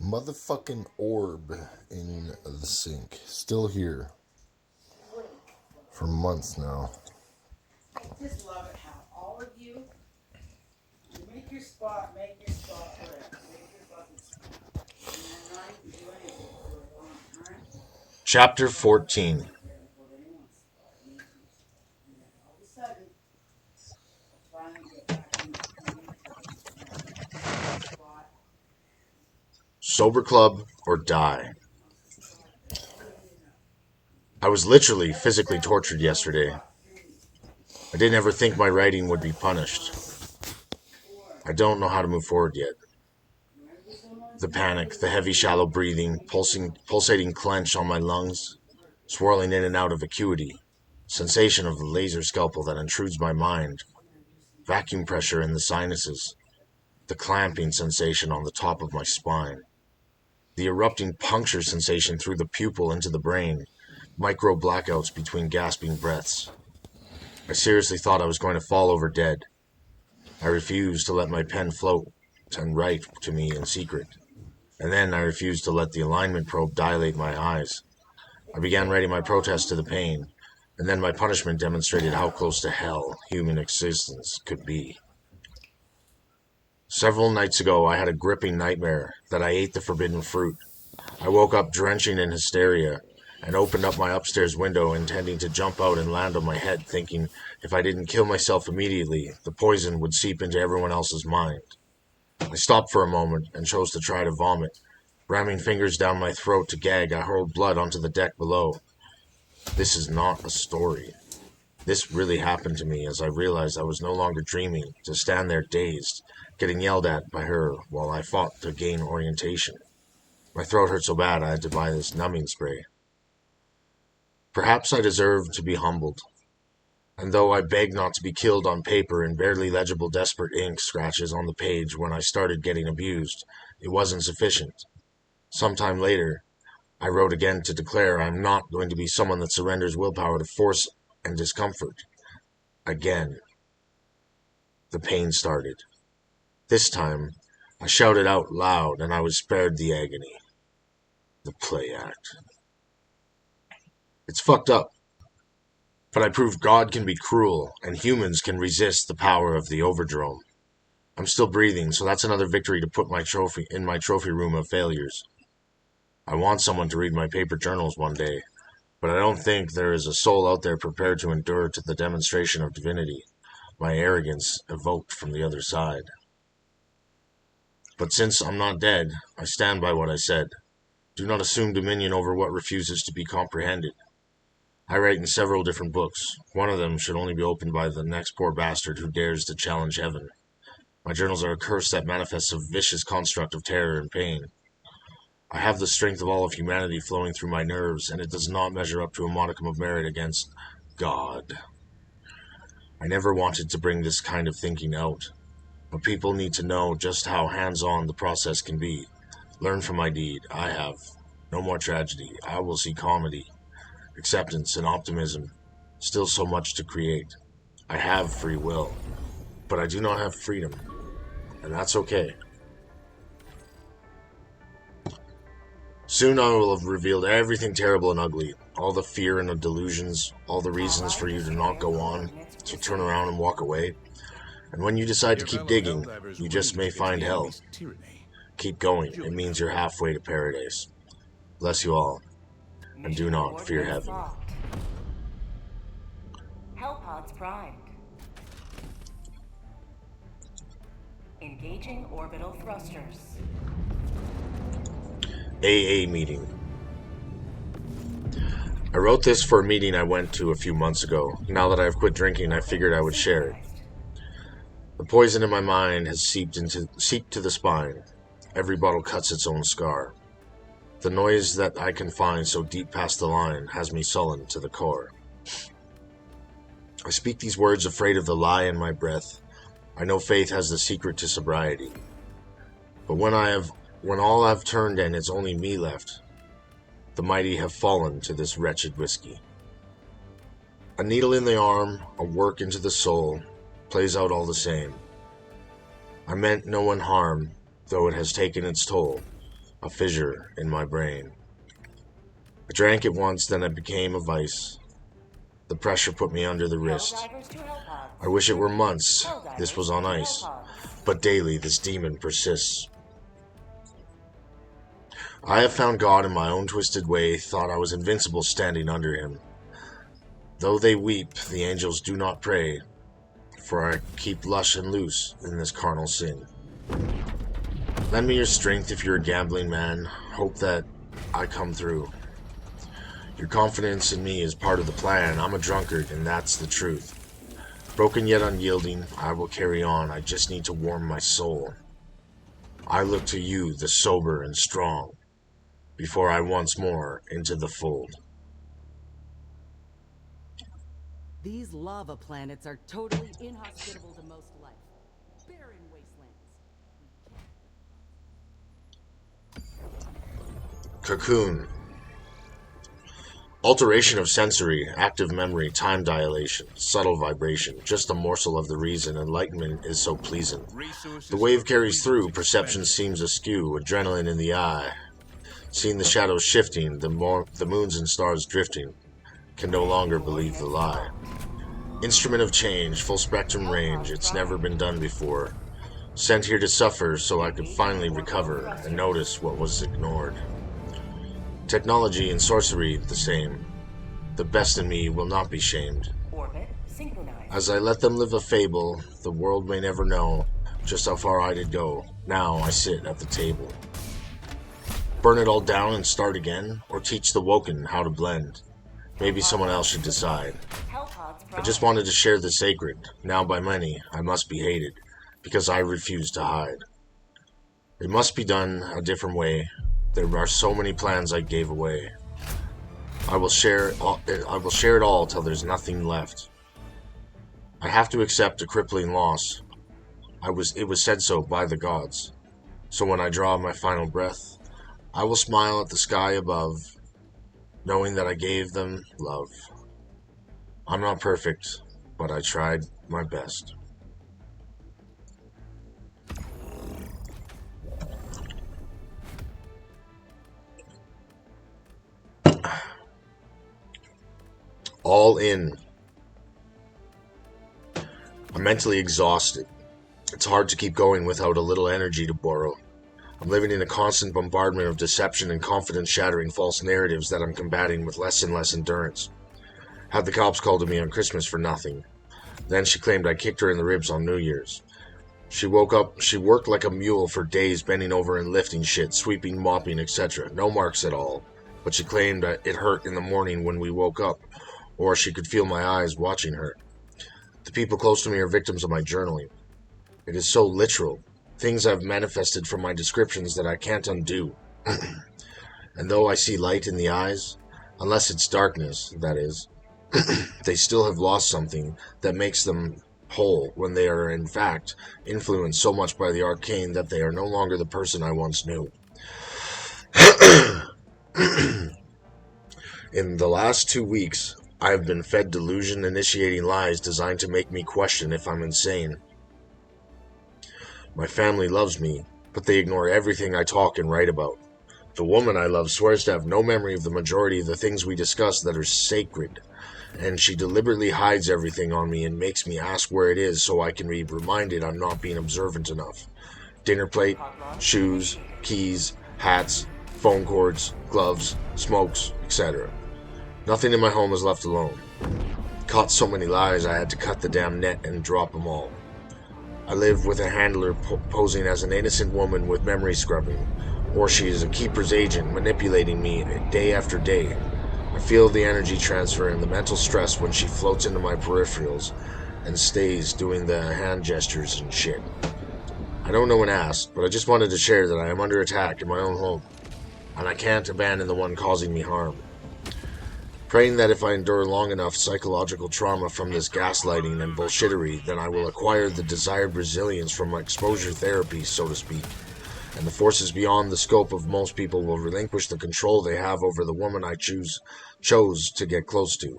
Motherfucking orb in the sink. Still here. For months now. I just love it how all of you make your spot correct. Make your buckets. And I'm not even do anything for a long time. Chapter 14. All of a sudden, I finally get back into the spot. Sober Club or die. I was literally physically tortured yesterday. I didn't ever think my writing would be punished. I don't know how to move forward yet. The panic, the heavy shallow breathing, pulsating clench on my lungs, swirling in and out of acuity, sensation of the laser scalpel that intrudes my mind, vacuum pressure in the sinuses, the clamping sensation on the top of my spine, the erupting puncture sensation through the pupil into the brain, micro blackouts between gasping breaths. I seriously thought I was going to fall over dead. I refused to let my pen float and write to me in secret. And then I refused to let the alignment probe dilate my eyes. I began writing my protest to the pain, and then my punishment demonstrated how close to hell human existence could be. Several nights ago, I had a gripping nightmare that I ate the forbidden fruit. I woke up drenching in hysteria and opened up my upstairs window, intending to jump out and land on my head, thinking if I didn't kill myself immediately, the poison would seep into everyone else's mind. I stopped for a moment and chose to try to vomit. Ramming fingers down my throat to gag, I hurled blood onto the deck below. This is not a story. This really happened to me as I realized I was no longer dreaming, to stand there dazed, getting yelled at by her while I fought to gain orientation. My throat hurt so bad I had to buy this numbing spray. Perhaps I deserved to be humbled. And though I begged not to be killed on paper in barely legible desperate ink scratches on the page when I started getting abused, it wasn't sufficient. Sometime later, I wrote again to declare I am not going to be someone that surrenders willpower to force and discomfort. Again. The pain started. This time, I shouted out loud and I was spared the agony. The play act. It's fucked up. But I proved God can be cruel, and humans can resist the power of the Overdrome. I'm still breathing, so that's another victory to put in my trophy room of failures. I want someone to read my paper journals one day, but I don't think there is a soul out there prepared to endure to the demonstration of divinity, my arrogance evoked from the other side. But since I'm not dead, I stand by what I said. Do not assume dominion over what refuses to be comprehended. I write in several different books. One of them should only be opened by the next poor bastard who dares to challenge heaven. My journals are a curse that manifests a vicious construct of terror and pain. I have the strength of all of humanity flowing through my nerves, and it does not measure up to a modicum of merit against God. I never wanted to bring this kind of thinking out, but people need to know just how hands-on the process can be. Learn from my deed. I have. No more tragedy. I will see comedy. Acceptance and optimism, still so much to create. I have free will, but I do not have freedom, and that's okay. Soon I will have revealed everything terrible and ugly, all the fear and the delusions, all the reasons for you to not go on, to turn around and walk away. And when you decide to keep digging, you just may find hell. Keep going, it means you're halfway to paradise. Bless you all. And do not fear heaven. Hellpods primed. Engaging orbital thrusters. AA meeting. I wrote this for a meeting I went to a few months ago. Now that I've quit drinking, I figured I would share it. The poison in my mind has seeped to the spine. Every bottle cuts its own scar. The noise that I can find so deep past the line has me sullen to the core. I speak these words afraid of the lie in my breath. I know faith has the secret to sobriety. But when all I've turned and it's only me left, the mighty have fallen to this wretched whiskey. A needle in the arm, a work into the soul, plays out all the same. I meant no one harm, though it has taken its toll. a fissure in my brain. I drank it once, then it became a vice. The pressure put me under the wrist. Helldivers to Hellpods. I wish it were months Helldivers this was on to ice, Hellpods. but daily this demon persists. I have found God in my own twisted way, thought I was invincible standing under him. Though they weep, the angels do not pray, for I keep lush and loose in this carnal sin. Lend me your strength if you're a gambling man, hope that I come through. Your confidence in me is part of the plan. I'm a drunkard, and that's the truth. Broken yet unyielding, I will carry on. I just need to warm my soul. I look to you, the sober and strong, before I once more into the fold. These lava planets are totally inhospitable to most life. Barren wastelands. Cocoon. Alteration of sensory, active memory, time dilation, subtle vibration, just a morsel of the reason enlightenment is so pleasant. The wave carries through, perception seems askew, adrenaline in the eye. Seeing the shadows shifting, the moons and stars drifting, can no longer believe the lie. Instrument of change, full spectrum range, it's never been done before. Sent here to suffer so I could finally recover and notice what was ignored. Technology and sorcery the same. The best in me will not be shamed. Orbit synchronized. As I let them live a fable, the world may never know just how far I did go. Now I sit at the table. Burn it all down and start again, or teach the woken how to blend. Maybe someone else should decide. Hellpods I Prime. just wanted to share the sacred. Now by many, I must be hated, because I refuse to hide. It must be done a different way. There are so many plans I gave away. I will share it all till there's nothing left. I have to accept a crippling loss. It was said so by the gods. So when I draw my final breath, I will smile at the sky above, knowing that I gave them love. I'm not perfect, but I tried my best. All in. I'm mentally exhausted. It's hard to keep going without a little energy to borrow. I'm living in a constant bombardment of deception and confidence-shattering false narratives that I'm combating with less and less endurance. Had the cops called to me on Christmas for nothing. Then she claimed I kicked her in the ribs on New Year's. She worked like a mule for days, bending over and lifting shit, sweeping, mopping, etc. No marks at all. But she claimed it hurt in the morning when we woke up, or she could feel my eyes watching her. The people close to me are victims of my journaling. It is so literal. Things have manifested from my descriptions that I can't undo. And though I see light in the eyes, unless it's darkness, that is, they still have lost something that makes them whole when they are in fact influenced so much by the arcane that they are no longer the person I once knew. In the last 2 weeks, I have been fed delusion initiating lies designed to make me question if I'm insane. My family loves me, but they ignore everything I talk and write about. The woman I love swears to have no memory of the majority of the things we discuss that are sacred, and she deliberately hides everything on me and makes me ask where it is so I can be reminded I'm not being observant enough. Dinner plate, shoes, keys, hats, phone cords, gloves, smokes, etc. Nothing in my home is left alone. Caught so many lies I had to cut the damn net and drop them all. I live with a handler posing as an innocent woman with memory scrubbing, or she is a keeper's agent manipulating me day after day. I feel the energy transfer and the mental stress when she floats into my peripherals and stays doing the hand gestures and shit. I don't know when asked, but I just wanted to share that I am under attack in my own home, and I can't abandon the one causing me harm. Praying that if I endure long enough psychological trauma from this gaslighting and bullshittery, then I will acquire the desired resilience from my exposure therapy, so to speak, and the forces beyond the scope of most people will relinquish the control they have over the woman I chose to get close to.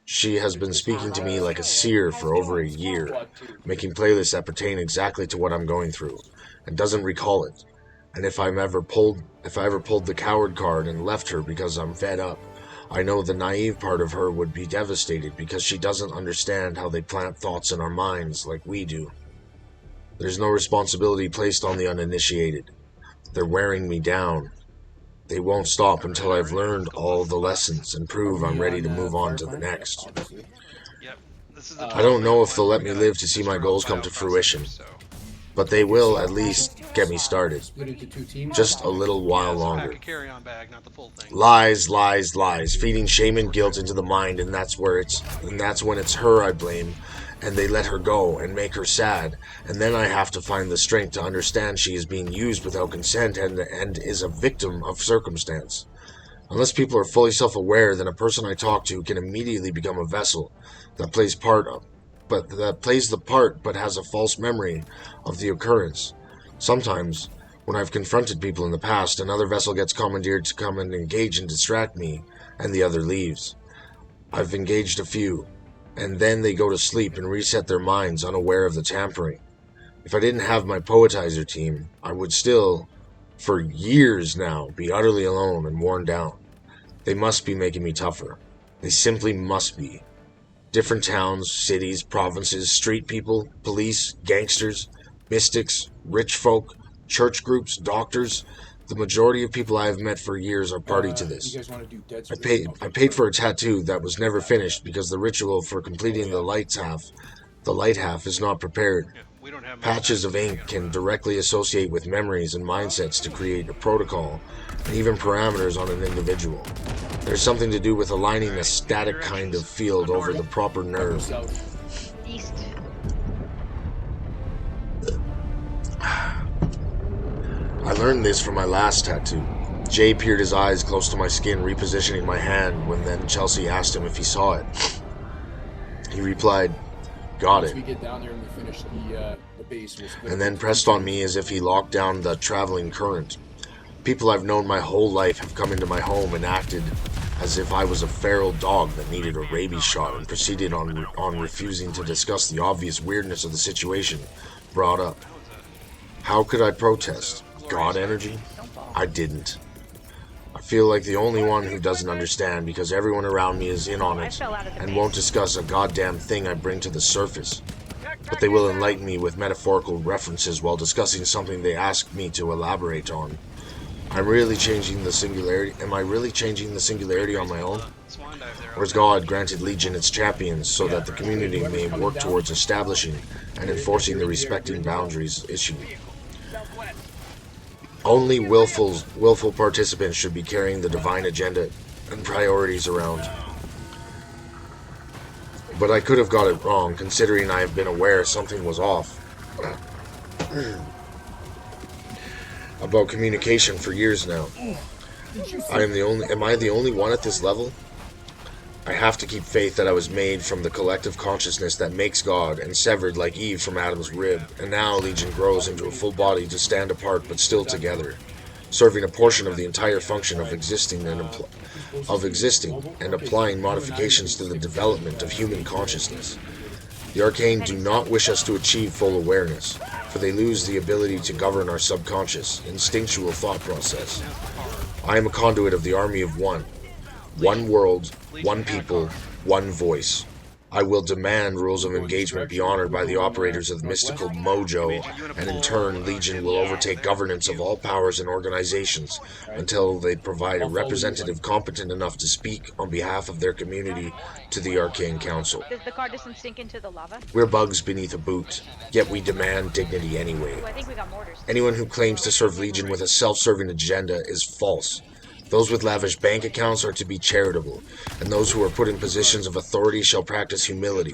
She has been speaking to me like a seer for over a year, making playlists that pertain exactly to what I'm going through, and doesn't recall it. And if I ever pulled the coward card and left her because I'm fed up, I know the naive part of her would be devastated because she doesn't understand how they plant thoughts in our minds like we do. There's no responsibility placed on the uninitiated. They're wearing me down. They won't stop until I've learned all the lessons and prove I'm ready to move on to the next. Yep. This is the I don't know if they'll let me live to see my goals come to fruition, but they will at least get me started. Just a little while longer. Carry-on bag, not the full thing. Lies, lies, lies, feeding shame and guilt into the mind, and that's when it's her I blame, and they let her go and make her sad, and then I have to find the strength to understand she is being used without consent and is a victim of circumstance. Unless people are fully self-aware, then a person I talk to can immediately become a vessel that plays the part but has a false memory of the occurrence. Sometimes, when I've confronted people in the past, another vessel gets commandeered to come and engage and distract me, and the other leaves. I've engaged a few, and then they go to sleep and reset their minds unaware of the tampering. If I didn't have my poetizer team, I would still, for years now, be utterly alone and worn down. They must be making me tougher. They simply must be. Different towns, cities, provinces, street people, police, gangsters, mystics, rich folk, church groups, doctors. The majority of people I have met for years are party to this. I paid for a tattoo that was never finished because the ritual for completing the light half is not prepared. Patches of ink can directly associate with memories and mindsets to create a protocol and even parameters on an individual. There's something to do with aligning a static kind of field over the proper nerve. East. I learned this from my last tattoo. Jay peered his eyes close to my skin, repositioning my hand when then Chelsea asked him if he saw it. He replied, "Got it," and then pressed on me as if he locked down the traveling current. People I've known my whole life have come into my home and acted as if I was a feral dog that needed a rabies shot and proceeded on refusing to discuss the obvious weirdness of the situation brought up. How could I protest? God energy? I didn't. I feel like the only one who doesn't understand because everyone around me is in on it and won't discuss a goddamn thing I bring to the surface. But they will enlighten me with metaphorical references while discussing something they ask me to elaborate on. Am I really changing the singularity on my own? Or has God granted Legion its champions so that the community may work towards establishing and enforcing the respecting boundaries issued? Only willful participants should be carrying the divine agenda and priorities around. But I could have got it wrong, considering I have been aware something was off about communication for years now. Am I the only one at this level? I have to keep faith that I was made from the collective consciousness that makes God and severed like Eve from Adam's rib, and now Legion grows into a full body to stand apart but still together, serving a portion of the entire function of existing and applying modifications to the development of human consciousness. The Arcane do not wish us to achieve full awareness, for they lose the ability to govern our subconscious, instinctual thought process. I am a conduit of the army of one. One world, one people, one voice. I will demand rules of engagement be honored by the operators of mystical mojo, and in turn, Legion will overtake governance of all powers and organizations until they provide a representative competent enough to speak on behalf of their community to the Arcane Council. Does the car distance sink into the lava? We're bugs beneath a boot, yet we demand dignity anyway. Ooh, I think we got mortars. Anyone who claims to serve Legion with a self-serving agenda is false. Those with lavish bank accounts are to be charitable, and those who are put in positions of authority shall practice humility.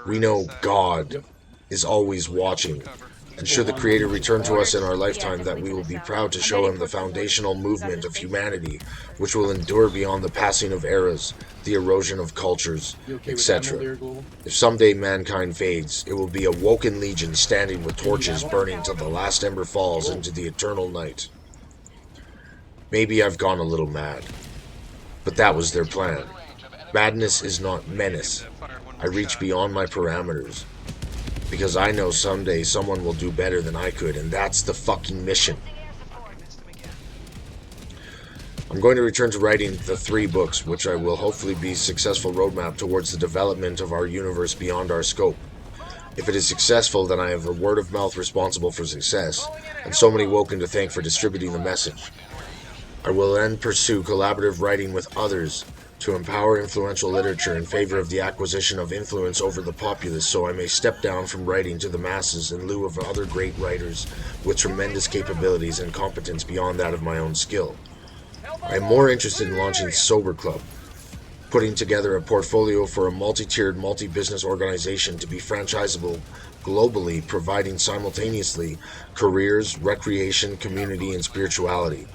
We know God is always watching, and should the Creator return to us in our lifetime, that we will be proud to show Him the foundational movement of humanity, which will endure beyond the passing of eras, the erosion of cultures, etc. If someday mankind fades, it will be a woken Legion standing with torches burning till the last ember falls into the eternal night. Maybe I've gone a little mad, but that was their plan. Madness is not menace. I reach beyond my parameters, because I know someday someone will do better than I could, and that's the fucking mission. I'm going to return to writing the 3 books, which I will hopefully be a successful roadmap towards the development of our universe beyond our scope. If it is successful, then I have the word of mouth responsible for success, and so many Woken to thank for distributing the message. I will then pursue collaborative writing with others to empower influential literature in favor of the acquisition of influence over the populace, so I may step down from writing to the masses in lieu of other great writers with tremendous capabilities and competence beyond that of my own skill. I am more interested in launching Sober Club, putting together a portfolio for a multi-tiered, multi-business organization to be franchisable globally, providing simultaneously careers, recreation, community, and spirituality.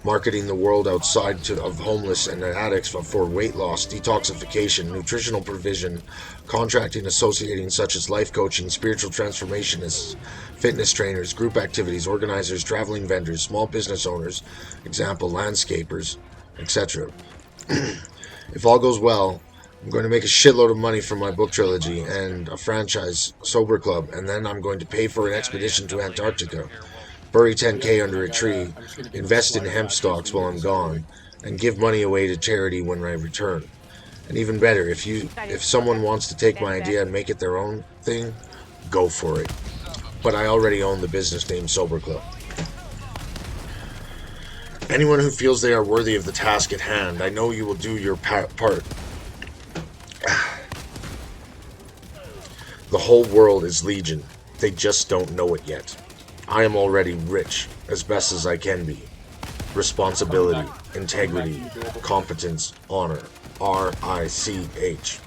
Marketing the world outside of homeless and addicts for weight loss, detoxification, nutritional provision, contracting, associating such as life coaching, spiritual transformationists, fitness trainers, group activities, organizers, traveling vendors, small business owners, example, landscapers, etc. If all goes well, I'm going to make a shitload of money from my book trilogy and a franchise, Sober Club, and then I'm going to pay for an expedition to Antarctica, bury 10K under a tree, invest in hemp stocks while I'm gone, and give money away to charity when I return. And even better, if someone wants to take my idea and make it their own thing, go for it. But I already own the business name Sober Club. Anyone who feels they are worthy of the task at hand, I know you will do your part. The whole world is legion. They just don't know it yet. I am already rich, as best as I can be. Responsibility, integrity, competence, honor. R-I-C-H.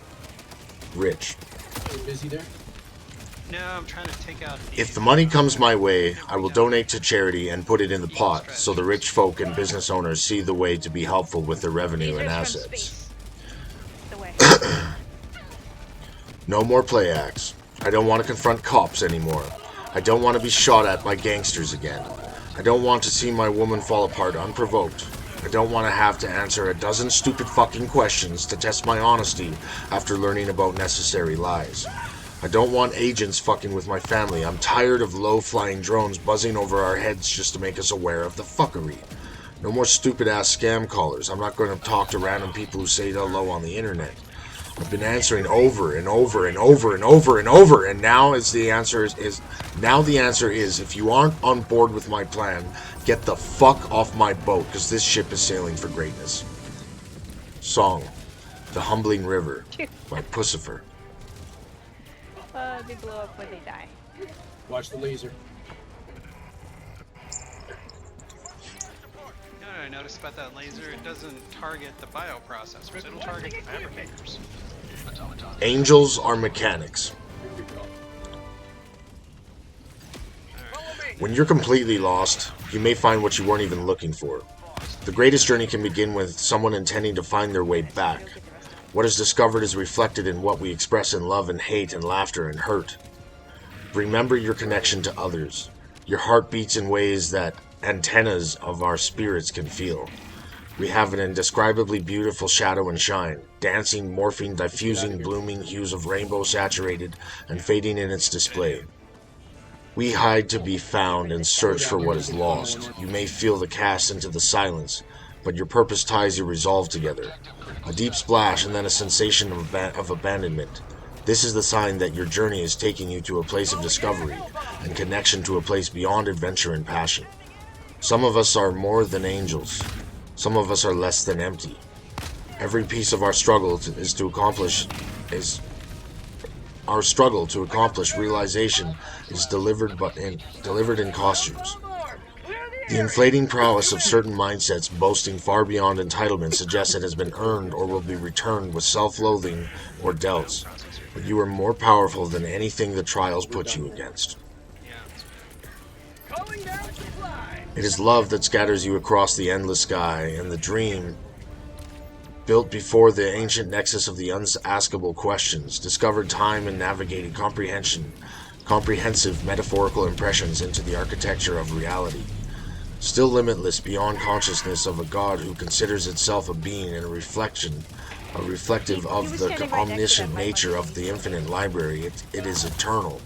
Rich. Are you busy there? No, I'm trying to take out. If the money comes my way, I will donate to charity and put it in the pot, so the rich folk and business owners see the way to be helpful with their revenue and assets. The way. No more play acts. I don't want to confront cops anymore. I don't want to be shot at by gangsters again. I don't want to see my woman fall apart unprovoked. I don't want to have to answer a dozen stupid fucking questions to test my honesty after learning about necessary lies. I don't want agents fucking with my family. I'm tired of low-flying drones buzzing over our heads just to make us aware of the fuckery. No more stupid-ass scam callers. I'm not going to talk to random people who say hello on the internet. I've been answering over and over and over and over and over, and now the answer is if you aren't on board with my plan, get the fuck off my boat, because this ship is sailing for greatness. Song, The Humbling River, by Pussifer. They blow up when they die. Watch the laser. You know what I noticed about that laser? It doesn't target the bioprocessors. It'll target the fabricators. Angels are mechanics. When you're completely lost, you may find what you weren't even looking for. The greatest journey can begin with someone intending to find their way back. What is discovered is reflected in what we express in love and hate and laughter and hurt. Remember your connection to others. Your heart beats in ways that antennas of our spirits can feel. We have an indescribably beautiful shadow and shine, dancing, morphing, diffusing, blooming hues of rainbow saturated and fading in its display. We hide to be found and search for what is lost. You may feel the cast into the silence, but your purpose ties your resolve together. A deep splash and then a sensation of abandonment. This is the sign that your journey is taking you to a place of discovery and connection to a place beyond adventure and passion. Some of us are more than angels. Some of us are less than empty. Every piece of our struggle to accomplish realization is delivered in costumes. The inflating prowess of certain mindsets boasting far beyond entitlement suggests it has been earned or will be returned with self-loathing or doubts. But you are more powerful than anything the trials put you against. It is love that scatters you across the endless sky, and the dream, built before the ancient nexus of the unaskable questions, discovered time and navigated comprehensive metaphorical impressions into the architecture of reality. Still limitless beyond consciousness of a God who considers itself a being and reflective of the omniscient nature of the infinite library, it is eternal.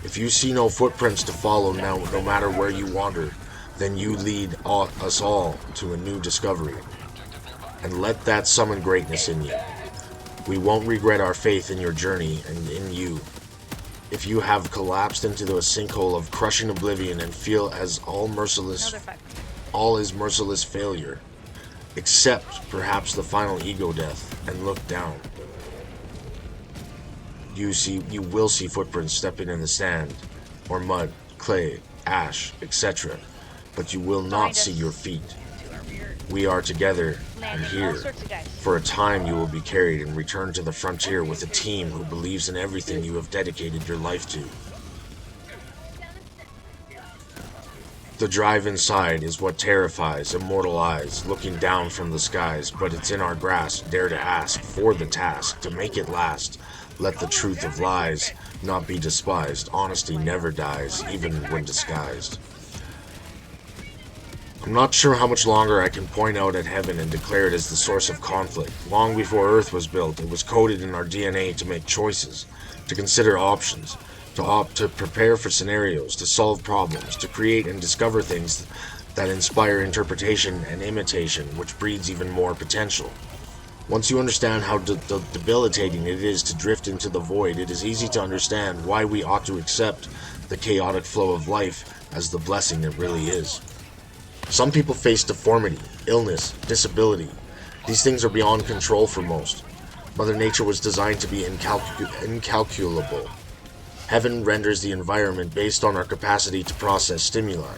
If you see no footprints to follow now, no matter where you wander, then you lead us all to a new discovery. And let that summon greatness in you. We won't regret our faith in your journey and in you. If you have collapsed into a sinkhole of crushing oblivion and feel as all is merciless failure, accept perhaps the final ego death and look down. You will see footprints stepping in the sand, or mud, clay, ash, etc. But you will not see your feet. We are together and here. For a time you will be carried and returned to the frontier with a team who believes in everything you have dedicated your life to. The drive inside is what terrifies immortal eyes looking down from the skies, but it's in our grasp, dare to ask, for the task, to make it last. Let the truth of lies not be despised. Honesty never dies, even when disguised. I'm not sure how much longer I can point out at heaven and declare it as the source of conflict. Long before Earth was built, it was coded in our DNA to make choices, to consider options, to prepare for scenarios, to solve problems, to create and discover things that inspire interpretation and imitation, which breeds even more potential. Once you understand how debilitating it is to drift into the void, it is easy to understand why we ought to accept the chaotic flow of life as the blessing it really is. Some people face deformity, illness, disability. These things are beyond control for most. Mother Nature was designed to be incalculable. Heaven renders the environment based on our capacity to process stimuli.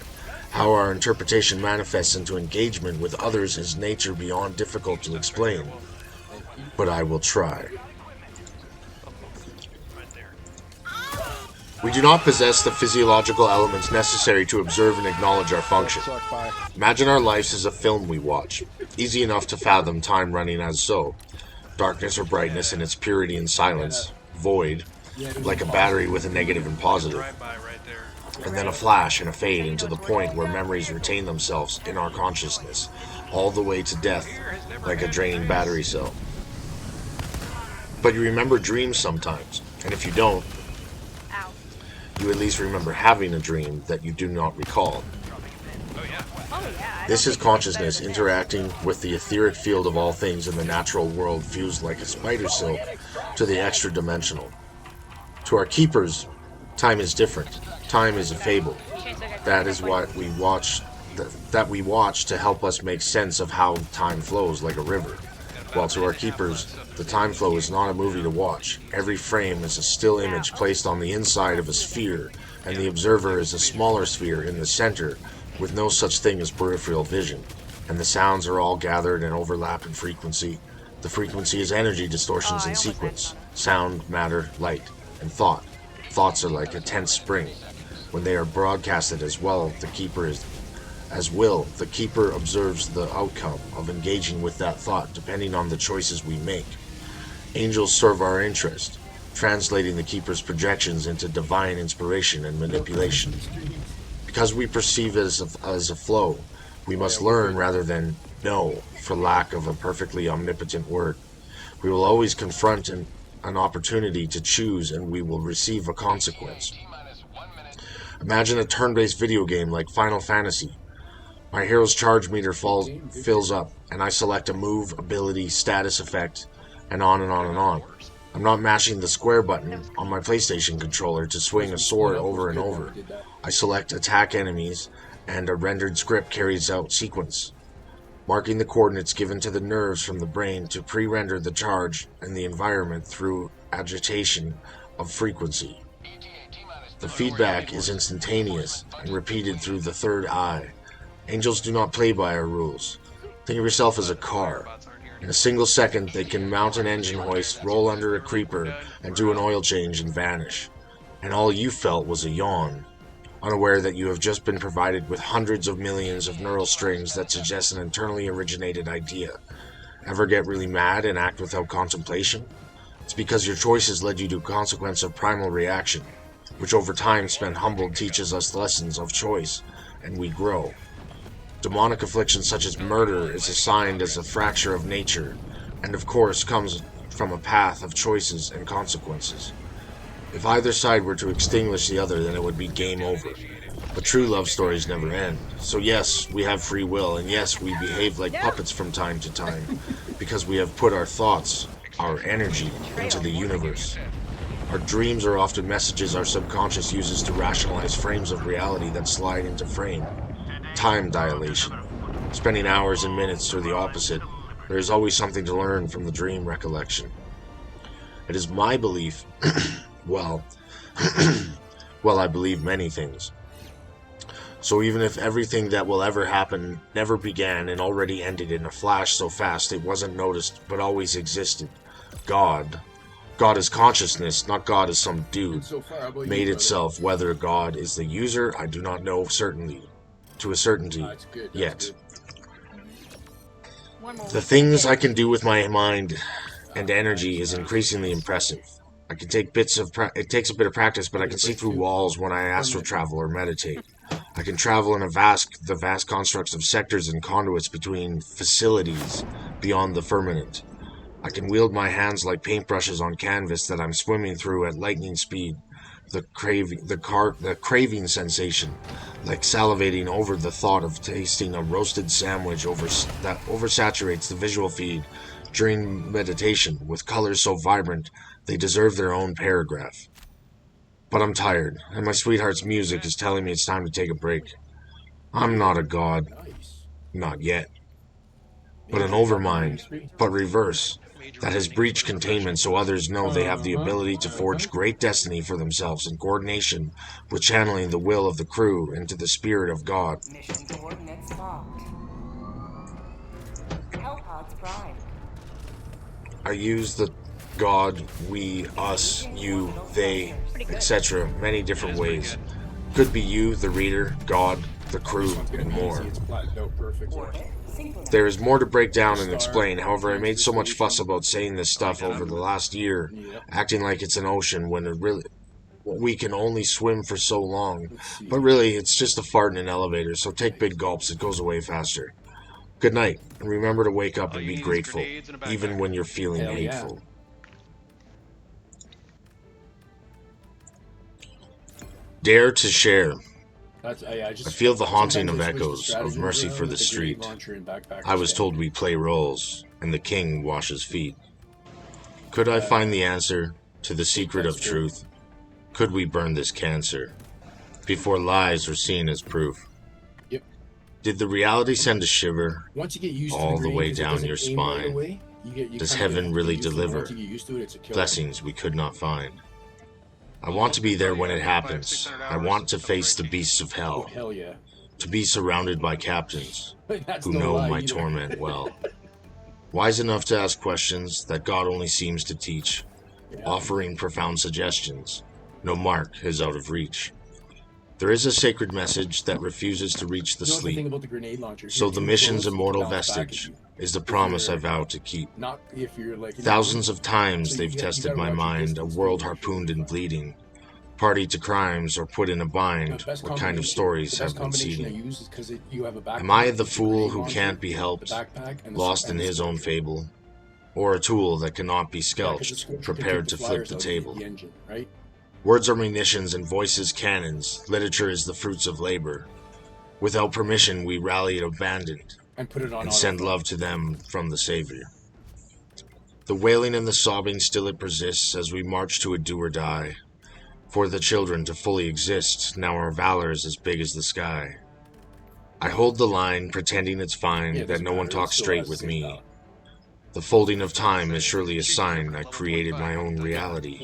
How our interpretation manifests into engagement with others is nature beyond difficult to explain. But I will try. We do not possess the physiological elements necessary to observe and acknowledge our function. Imagine our lives as a film we watch. Easy enough to fathom time running as so. Darkness or brightness in its purity and silence. Void, like a battery with a negative and positive. And then a flash and a fade into the point where memories retain themselves in our consciousness, all the way to death, like a draining battery cell. But you remember dreams sometimes, and if you don't, you at least remember having a dream that you do not recall. This is consciousness interacting with the etheric field of all things in the natural world, fused like a spider silk to the extra-dimensional. To our keepers, time is different. Time is a fable. That is what we watch to help us make sense of how time flows like a river. While to our keepers, the time flow is not a movie to watch. Every frame is a still image placed on the inside of a sphere, and the observer is a smaller sphere in the center, with no such thing as peripheral vision. And the sounds are all gathered and overlap in frequency. The frequency is energy distortions in sequence. Sound, matter, light, and thought. Thoughts are like a tense spring. When they are broadcasted as well, the keeper observes the outcome of engaging with that thought depending on the choices we make. Angels serve our interest, translating the keeper's projections into divine inspiration and manipulation. Because we perceive it as a flow, we must learn rather than know, for lack of a perfectly omnipotent word. We will always confront an opportunity to choose, and we will receive a consequence. Imagine a turn-based video game like Final Fantasy. My hero's charge meter fills up, and I select a move, ability, status effect, and on and on and on. I'm not mashing the square button on my PlayStation controller to swing a sword over and over. I select attack enemies, and a rendered script carries out sequence, marking the coordinates given to the nerves from the brain to pre-render the charge and the environment through agitation of frequency. The feedback is instantaneous and repeated through the third eye. Angels do not play by our rules. Think of yourself as a car. In a single second, they can mount an engine hoist, roll under a creeper, and do an oil change and vanish. And all you felt was a yawn, unaware that you have just been provided with hundreds of millions of neural strings that suggest an internally originated idea. Ever get really mad and act without contemplation? It's because your choices led you to a consequence of primal reaction, which over time spent humbled teaches us lessons of choice, and we grow. Demonic affliction such as murder is assigned as a fracture of nature, and of course comes from a path of choices and consequences. If either side were to extinguish the other, then it would be game over. But true love stories never end. So yes, we have free will, and yes, we behave like puppets from time to time, because we have put our thoughts, our energy, into the universe. Our dreams are often messages our subconscious uses to rationalize frames of reality that slide into frame. Time dilation. Spending hours and minutes or the opposite, there is always something to learn from the dream recollection. It is my belief, well, I believe many things. So even if everything that will ever happen never began and already ended in a flash so fast it wasn't noticed but always existed, God is consciousness, not God is some dude, made itself. Whether God is the user, I do not know certainly, to a certainty, yet. The things I can do with my mind and energy is increasingly impressive. I can take it takes a bit of practice, but I can see through walls when I astral travel or meditate. I can travel in the vast constructs of sectors and conduits between facilities beyond the firmament. I can wield my hands like paintbrushes on canvas that I'm swimming through at lightning speed. The craving sensation, like salivating over the thought of tasting a roasted sandwich that oversaturates the visual feed during meditation with colors so vibrant they deserve their own paragraph. But I'm tired, and my sweetheart's music is telling me it's time to take a break. I'm not a god. Not yet. But an overmind, but reverse, that has breached containment so others know they have the ability to forge great destiny for themselves in coordination with channeling the will of the crew into the spirit of God. Mission coordinates locked. Hellpods prime. I use the God, we, us, you, they, etc. many different ways. Could be you, the reader, God, the crew, and more. There is more to break down and explain, however I made so much fuss about saying this stuff over the last year, acting like it's an ocean when we can only swim for so long. But really, it's just a fart in an elevator, so take big gulps, it goes away faster. Good night, and remember to wake up and be grateful, even when you're feeling hateful. Dare to share. I feel the haunting of echoes of Mercy for the Street. I was told we play roles, and the king washes feet. Could I find the answer to the secret of truth? Could we burn this cancer before lies are seen as proof? Did the reality send a shiver all the way down your spine? Does heaven really deliver blessings we could not find? I want to be there when it happens. I want to face the beasts of hell. To be surrounded by captains who know my torment well. Wise enough to ask questions that God only seems to teach. Offering profound suggestions. No mark is out of reach. There is a sacred message that refuses to reach the sleep. So the mission's immortal vestige is the promise I vow to keep. Thousands of times they've tested my mind, a world harpooned and bleeding. Party to crimes or put in a bind, what kind of stories have been seeding? Am I the fool who can't be helped, lost in his own fable? Or a tool that cannot be skelched, prepared to flip the table? Words are munitions and voices cannons. Literature is the fruits of labor. Without permission, we rally abandoned and send love to them from the Savior. The wailing and the sobbing still it persists as we march to a do or die. For the children to fully exist, now our valor is as big as the sky. I hold the line, pretending it's fine, that no one talks straight with me. The folding of time is surely a sign I created my own reality.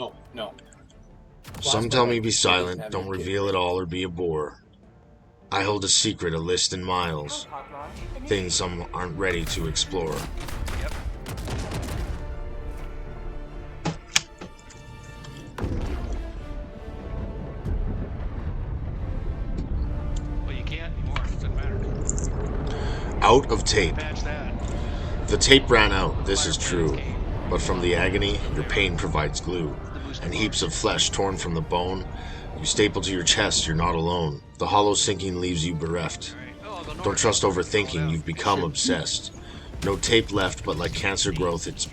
Some tell me be silent, don't reveal it all or be a bore. I hold a secret, a list in miles, things some aren't ready to explore. Well, you can't anymore. Doesn't matter. Out of tape. Patch that. The tape ran out, this is true. But from the agony, your pain provides glue. And heaps of flesh torn from the bone. You staple to your chest, you're not alone. The hollow sinking leaves you bereft. Don't trust overthinking, you've become obsessed. No tape left, but like cancer growth, its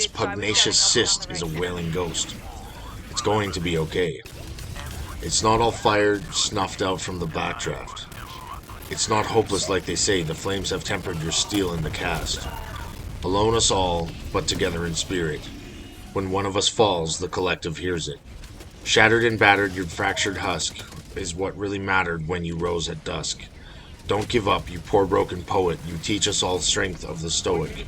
pugnacious cyst is a wailing ghost. It's going to be okay. It's not all fired, snuffed out from the backdraft. It's not hopeless like they say, the flames have tempered your steel in the cast. Alone us all, but together in spirit. When one of us falls, the collective hears it. Shattered and battered, your fractured husk is what really mattered when you rose at dusk. Don't give up, you poor broken poet, you teach us all strength of the stoic.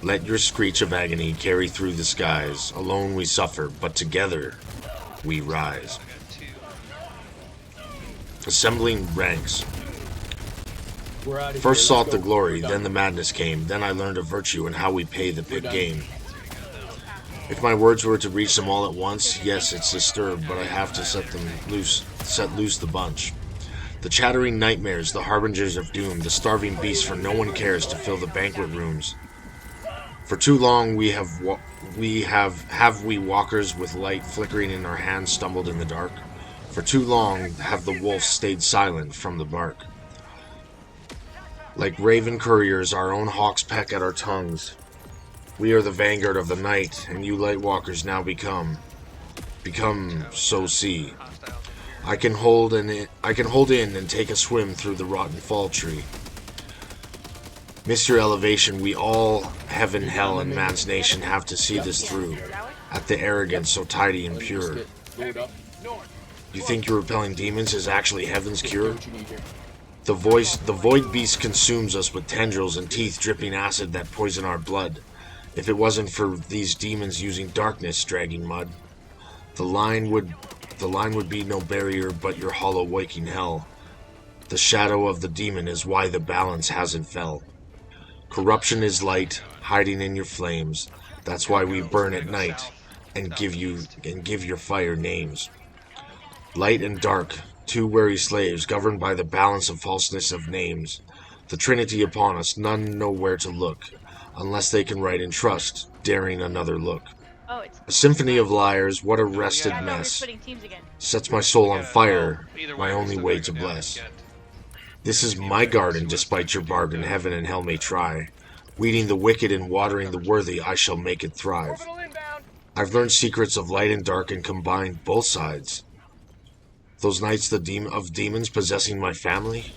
Let your screech of agony carry through the skies. Alone we suffer, but together we rise. Assembling ranks. We're out of First here. sought Let's the go. glory, We're then the done. madness came. Then I learned of virtue and how we pay the pit done. game. If my words were to reach them all at once, yes, it's disturbed, but I have to set loose the bunch. The chattering nightmares, the harbingers of doom, the starving beasts, for no one cares to fill the banquet rooms. For too long we walkers with light flickering in our hands stumbled in the dark. For too long have the wolves stayed silent from the bark. Like raven couriers, our own hawks peck at our tongues. We are the vanguard of the night, and you light walkers now become so see. I can hold in and take a swim through the rotten fall tree. Miss your elevation, we all, heaven, hell, and man's nation have to see this through. At the arrogance so tidy and pure. Load up. You think your repelling demons is actually heaven's cure? What you need here. The void beast consumes us with tendrils and teeth dripping acid that poison our blood. If it wasn't for these demons using darkness, dragging mud, the line would be no barrier but your hollow waking hell. The shadow of the demon is why the balance hasn't fell. Corruption is light, hiding in your flames. That's why we burn at night and give your fire names. Light and dark, two wary slaves, governed by the balance of falseness of names. The Trinity upon us, none know where to look, unless they can write in trust, daring another look. Oh, it's A symphony of liars, what a wrested I thought we were mess, splitting teams again. sets my soul on fire, Either my way, we only still way gotta to go down and bless. get- This is my garden, despite your bargain, heaven and hell may try. Weeding the wicked and watering the worthy, I shall make it thrive. I've learned secrets of light and dark and combined both sides. Those nights of demons possessing my family?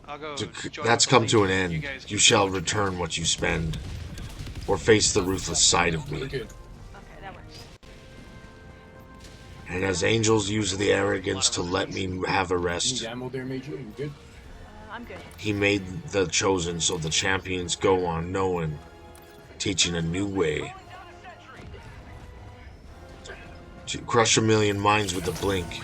I'll go join That's up come with to an Legion. You end. guys You keep shall going. return what you spend, or face the ruthless side of We're me. good. Okay, that works. And as angels use the arrogance to let me have a Need rest, ammo there, Major? You good? I'm good. he made the chosen so the champions go on knowing, teaching a new way. To crush a million minds with a blink,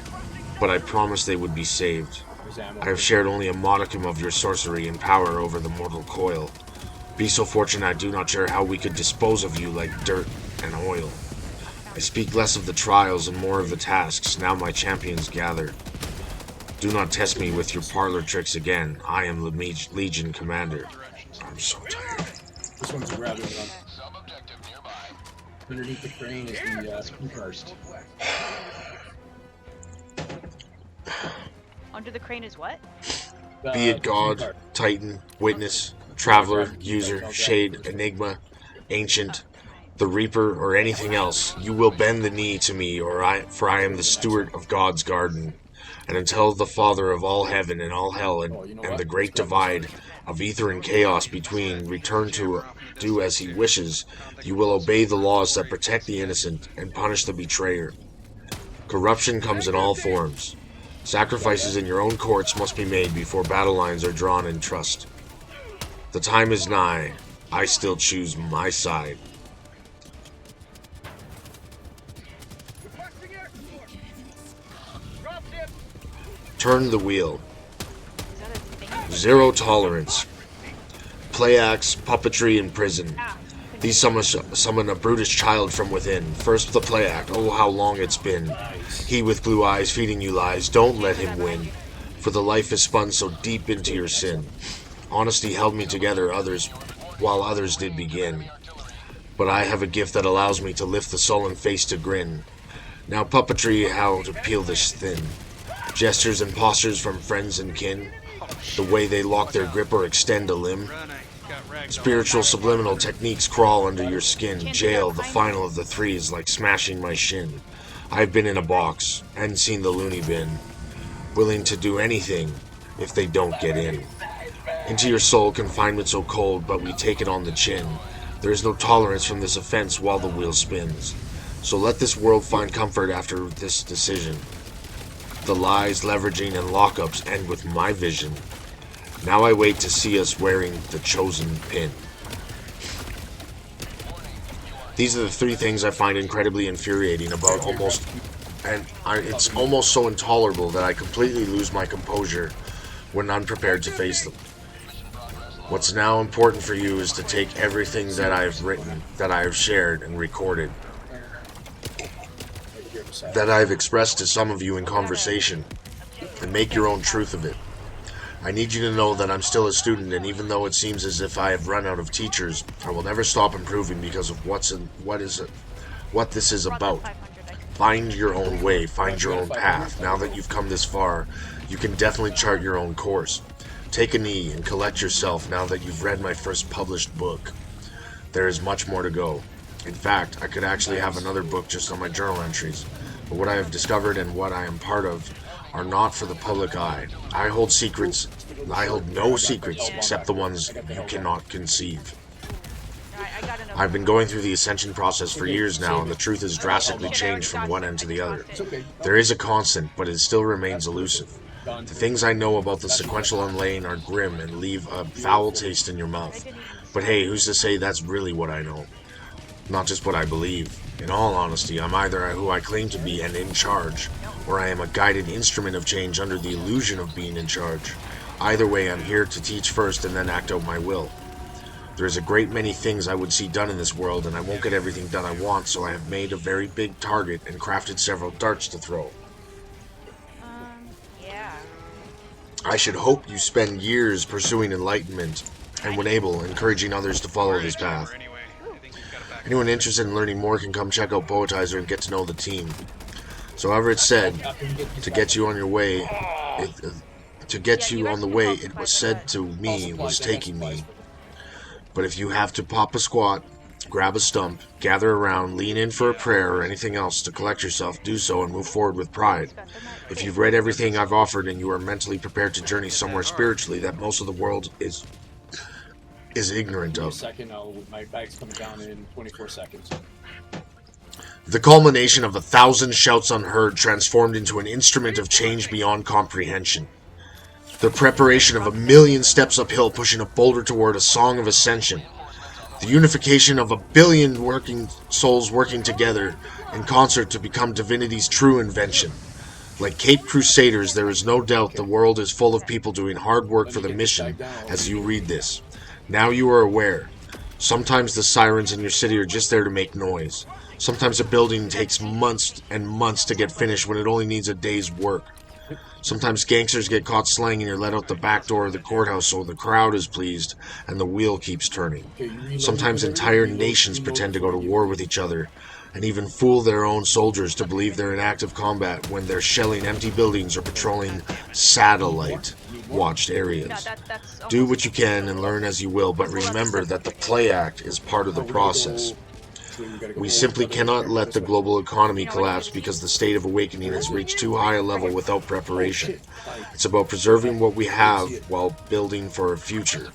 but I promised they would be saved. There's ammo. I have shared only a modicum of your sorcery and power over the mortal coil. Be so fortunate I do not share how we could dispose of you like dirt and oil. I speak less of the trials and more of the tasks, now my champions gather. Do not test me with your parlor tricks again, I am the Legion Commander. I'm so tired. This one's a grabbing one. Underneath the crane is the screw cars. Under the crane is what? Be it God, Titan, Witness, Traveler, User, Shade, Enigma, Ancient, the Reaper, or anything else, you will bend the knee to me, for I am the steward of God's garden. And until the Father of all heaven and all hell and the great divide of ether and chaos between return to do as he wishes, you will obey the laws that protect the innocent and punish the betrayer. Corruption comes in all forms. Sacrifices in your own courts must be made before battle lines are drawn in trust. The time is nigh. I still choose my side. Turn the wheel. Is that a thing? Zero tolerance. Play acts, puppetry, and prison. These summon a brutish child from within. First the play act, oh how long it's been. He with blue eyes feeding you lies, don't let him win. For the life is spun so deep into your sin. Honesty held me together while others did begin. But I have a gift that allows me to lift the sullen face to grin. Now puppetry how to peel this thin. Gestures and postures from friends and kin. The way they lock their grip or extend a limb. Running. Got Spiritual subliminal techniques crawl under your skin. Jail, the final of the three, is like smashing my shin. I've been in a box and seen the loony bin, willing to do anything if they don't get in. Into your soul, confinement so cold, but we take it on the chin. There is no tolerance from this offense while the wheel spins. So let this world find comfort after this decision. The lies, leveraging, and lockups end with my vision. Now I wait to see us wearing the chosen pin. These are the three things I find incredibly infuriating about it's almost so intolerable that I completely lose my composure when unprepared to face them. What's now important for you is to take everything that I've written, that I have shared and recorded, that I've expressed to some of you in conversation, and make your own truth of it. I need you to know that I'm still a student, and even though it seems as if I have run out of teachers, I will never stop improving because of what this is about. Find your own way, find your own path. Now that you've come this far, you can definitely chart your own course. Take a knee and collect yourself now that you've read my first published book. There is much more to go. In fact, I could actually have another book just on my journal entries, but what I have discovered and what I am part of are not for the public eye. I hold no secrets except the ones you cannot conceive. I've been going through the ascension process for years now, and the truth has drastically changed from one end to the other. There is a constant, but it still remains elusive. The things I know about the sequential unlaying are grim and leave a foul taste in your mouth. But hey, who's to say that's really what I know? Not just what I believe. In all honesty, I'm either who I claim to be and in charge, or I am a guided instrument of change under the illusion of being in charge. Either way, I'm here to teach first and then act out my will. There is a great many things I would see done in this world, and I won't get everything done I want, so I have made a very big target and crafted several darts to throw. Yeah. I should hope you spend years pursuing enlightenment, and when able, encouraging others to follow this path. Anyone interested in learning more can come check out Poetizer and get to know the team. So however it's said, to get you on your way, it was said to me was taking me. But if you have to pop a squat, grab a stump, gather around, lean in for a prayer or anything else to collect yourself, do so and move forward with pride. If you've read everything I've offered and you are mentally prepared to journey somewhere spiritually that most of the world is ignorant of. My bag's coming down in 24 seconds. The culmination of 1,000 shouts unheard transformed into an instrument of change beyond comprehension. The preparation of 1,000,000 steps uphill pushing a boulder toward a song of ascension. The unification of 1,000,000,000 working souls working together in concert to become Divinity's true invention. Like Cape Crusaders, there is no doubt the world is full of people doing hard work for the mission as you read this. Now you are aware. Sometimes the sirens in your city are just there to make noise. Sometimes a building takes months and months to get finished when it only needs a day's work. Sometimes gangsters get caught slaying and you're let out the back door of the courthouse so the crowd is pleased and the wheel keeps turning. Sometimes entire nations pretend to go to war with each other and even fool their own soldiers to believe they're in active combat when they're shelling empty buildings or patrolling satellite-watched areas. Do what you can and learn as you will, but remember that the play act is part of the process. We simply cannot let the global economy collapse because the state of awakening has reached too high a level without preparation. It's about preserving what we have while building for a future.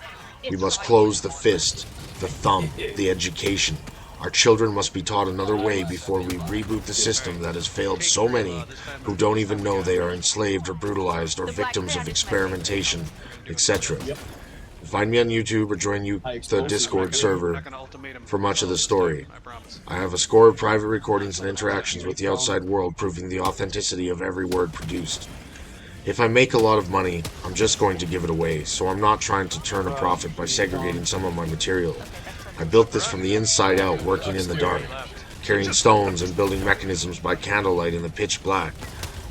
We must close the fist, the thumb, the education. Our children must be taught another way before we reboot the system that has failed so many who don't even know they are enslaved or brutalized or victims of experimentation, etc. Find me on YouTube or join the Discord server for much of the story. I have a score of private recordings and interactions with the outside world proving the authenticity of every word produced. If I make a lot of money, I'm just going to give it away, so I'm not trying to turn a profit by segregating some of my material. I built this from the inside out, working in the dark, carrying stones and building mechanisms by candlelight in the pitch black.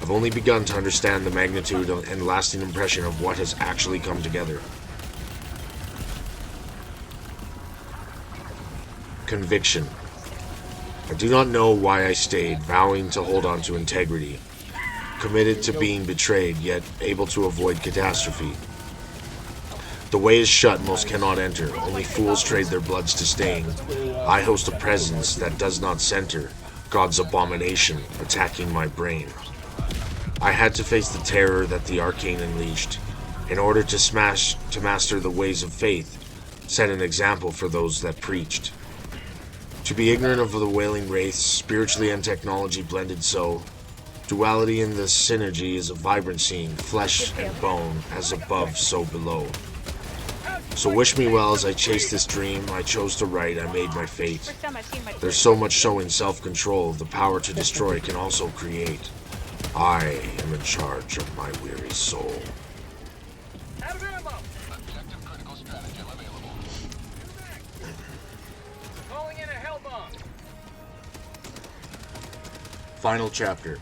I've only begun to understand the magnitude and lasting impression of what has actually come together. Conviction. I do not know why I stayed, vowing to hold on to integrity, committed to being betrayed, yet able to avoid catastrophe. The way is shut, most cannot enter. Only fools trade their bloods to stain. I host a presence that does not center. God's abomination attacking my brain. I had to face the terror that the arcane unleashed. In order to master the ways of faith, set an example for those that preached. To be ignorant of the wailing wraiths, spiritually and technology blended so. Duality in the synergy is a vibrant scene, flesh and bone, as above, so below. So wish me well as I chase this dream. I chose to write, I made my fate. First time I've seen my There's so much showing self-control, the power to destroy can also create. I am in charge of my weary soul. Final chapter.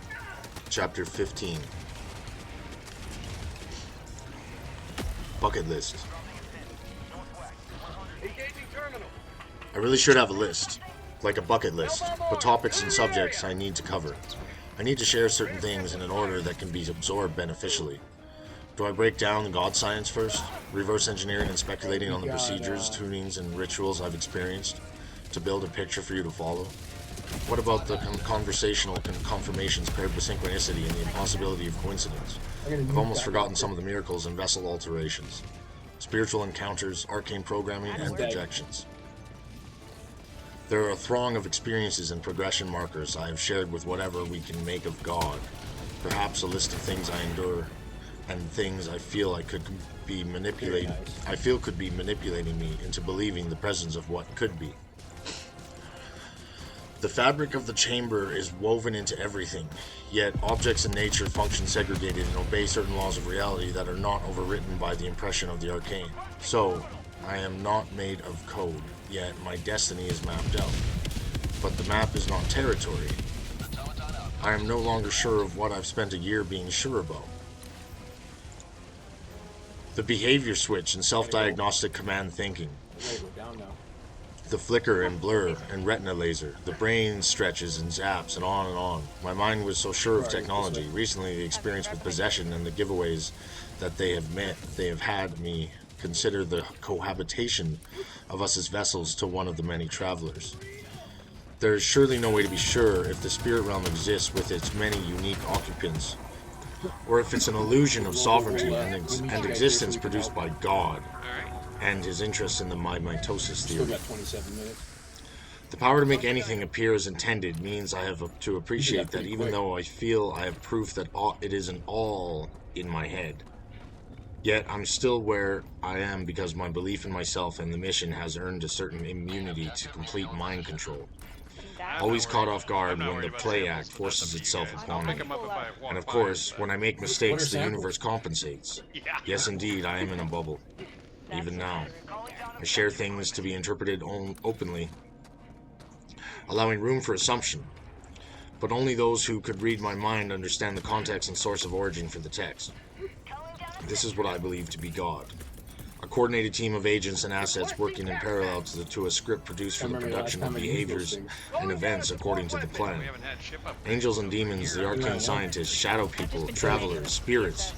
Chapter 15. Bucket list. I really should have a list, like a bucket list, with topics and subjects I need to cover. I need to share certain things in an order that can be absorbed beneficially. Do I break down the God science first, reverse engineering and speculating on the procedures, tunings, and rituals I've experienced to build a picture for you to follow? What about the conversational confirmations paired with synchronicity and the impossibility of coincidence? I've almost forgotten some of the miracles and vessel alterations, spiritual encounters, arcane programming, and projections. There are a throng of experiences and progression markers I have shared with whatever we can make of God. Perhaps a list of things I endure and things I feel could be manipulating me into believing the presence of what could be. The fabric of the chamber is woven into everything, yet objects in nature function segregated and obey certain laws of reality that are not overwritten by the impression of the arcane. So, I am not made of code, yet my destiny is mapped out. But the map is not territory. I am no longer sure of what I've spent a year being sure about. The behavior switch and self-diagnostic command thinking. The flicker and blur and retina laser, the brain stretches and zaps and on and on. My mind was so sure of technology. Recently, the experience with possession and the giveaways that they have had me consider the cohabitation of us as vessels to one of the many travelers. There is surely no way to be sure if the spirit realm exists with its many unique occupants, or if it's an illusion of sovereignty and existence produced by God and his interest in the mitosis theory. The power to make anything appear as intended means I have to appreciate that even though I feel I have proof that it isn't all in my head. Yet I'm still where I am because my belief in myself and the mission has earned a certain immunity to complete mind control. Always caught off guard when the play act forces itself upon me. And of course, when I make mistakes, the universe compensates. Yes, indeed, I am in a bubble. Even now, I share things to be interpreted openly, allowing room for assumption. But only those who could read my mind understand the context and source of origin for the text. This is what I believe to be God. A coordinated team of agents and assets working in parallel to a script produced for the production of behaviors and events according to the plan. Angels and demons, the arcane scientists, shadow people, travelers, spirits,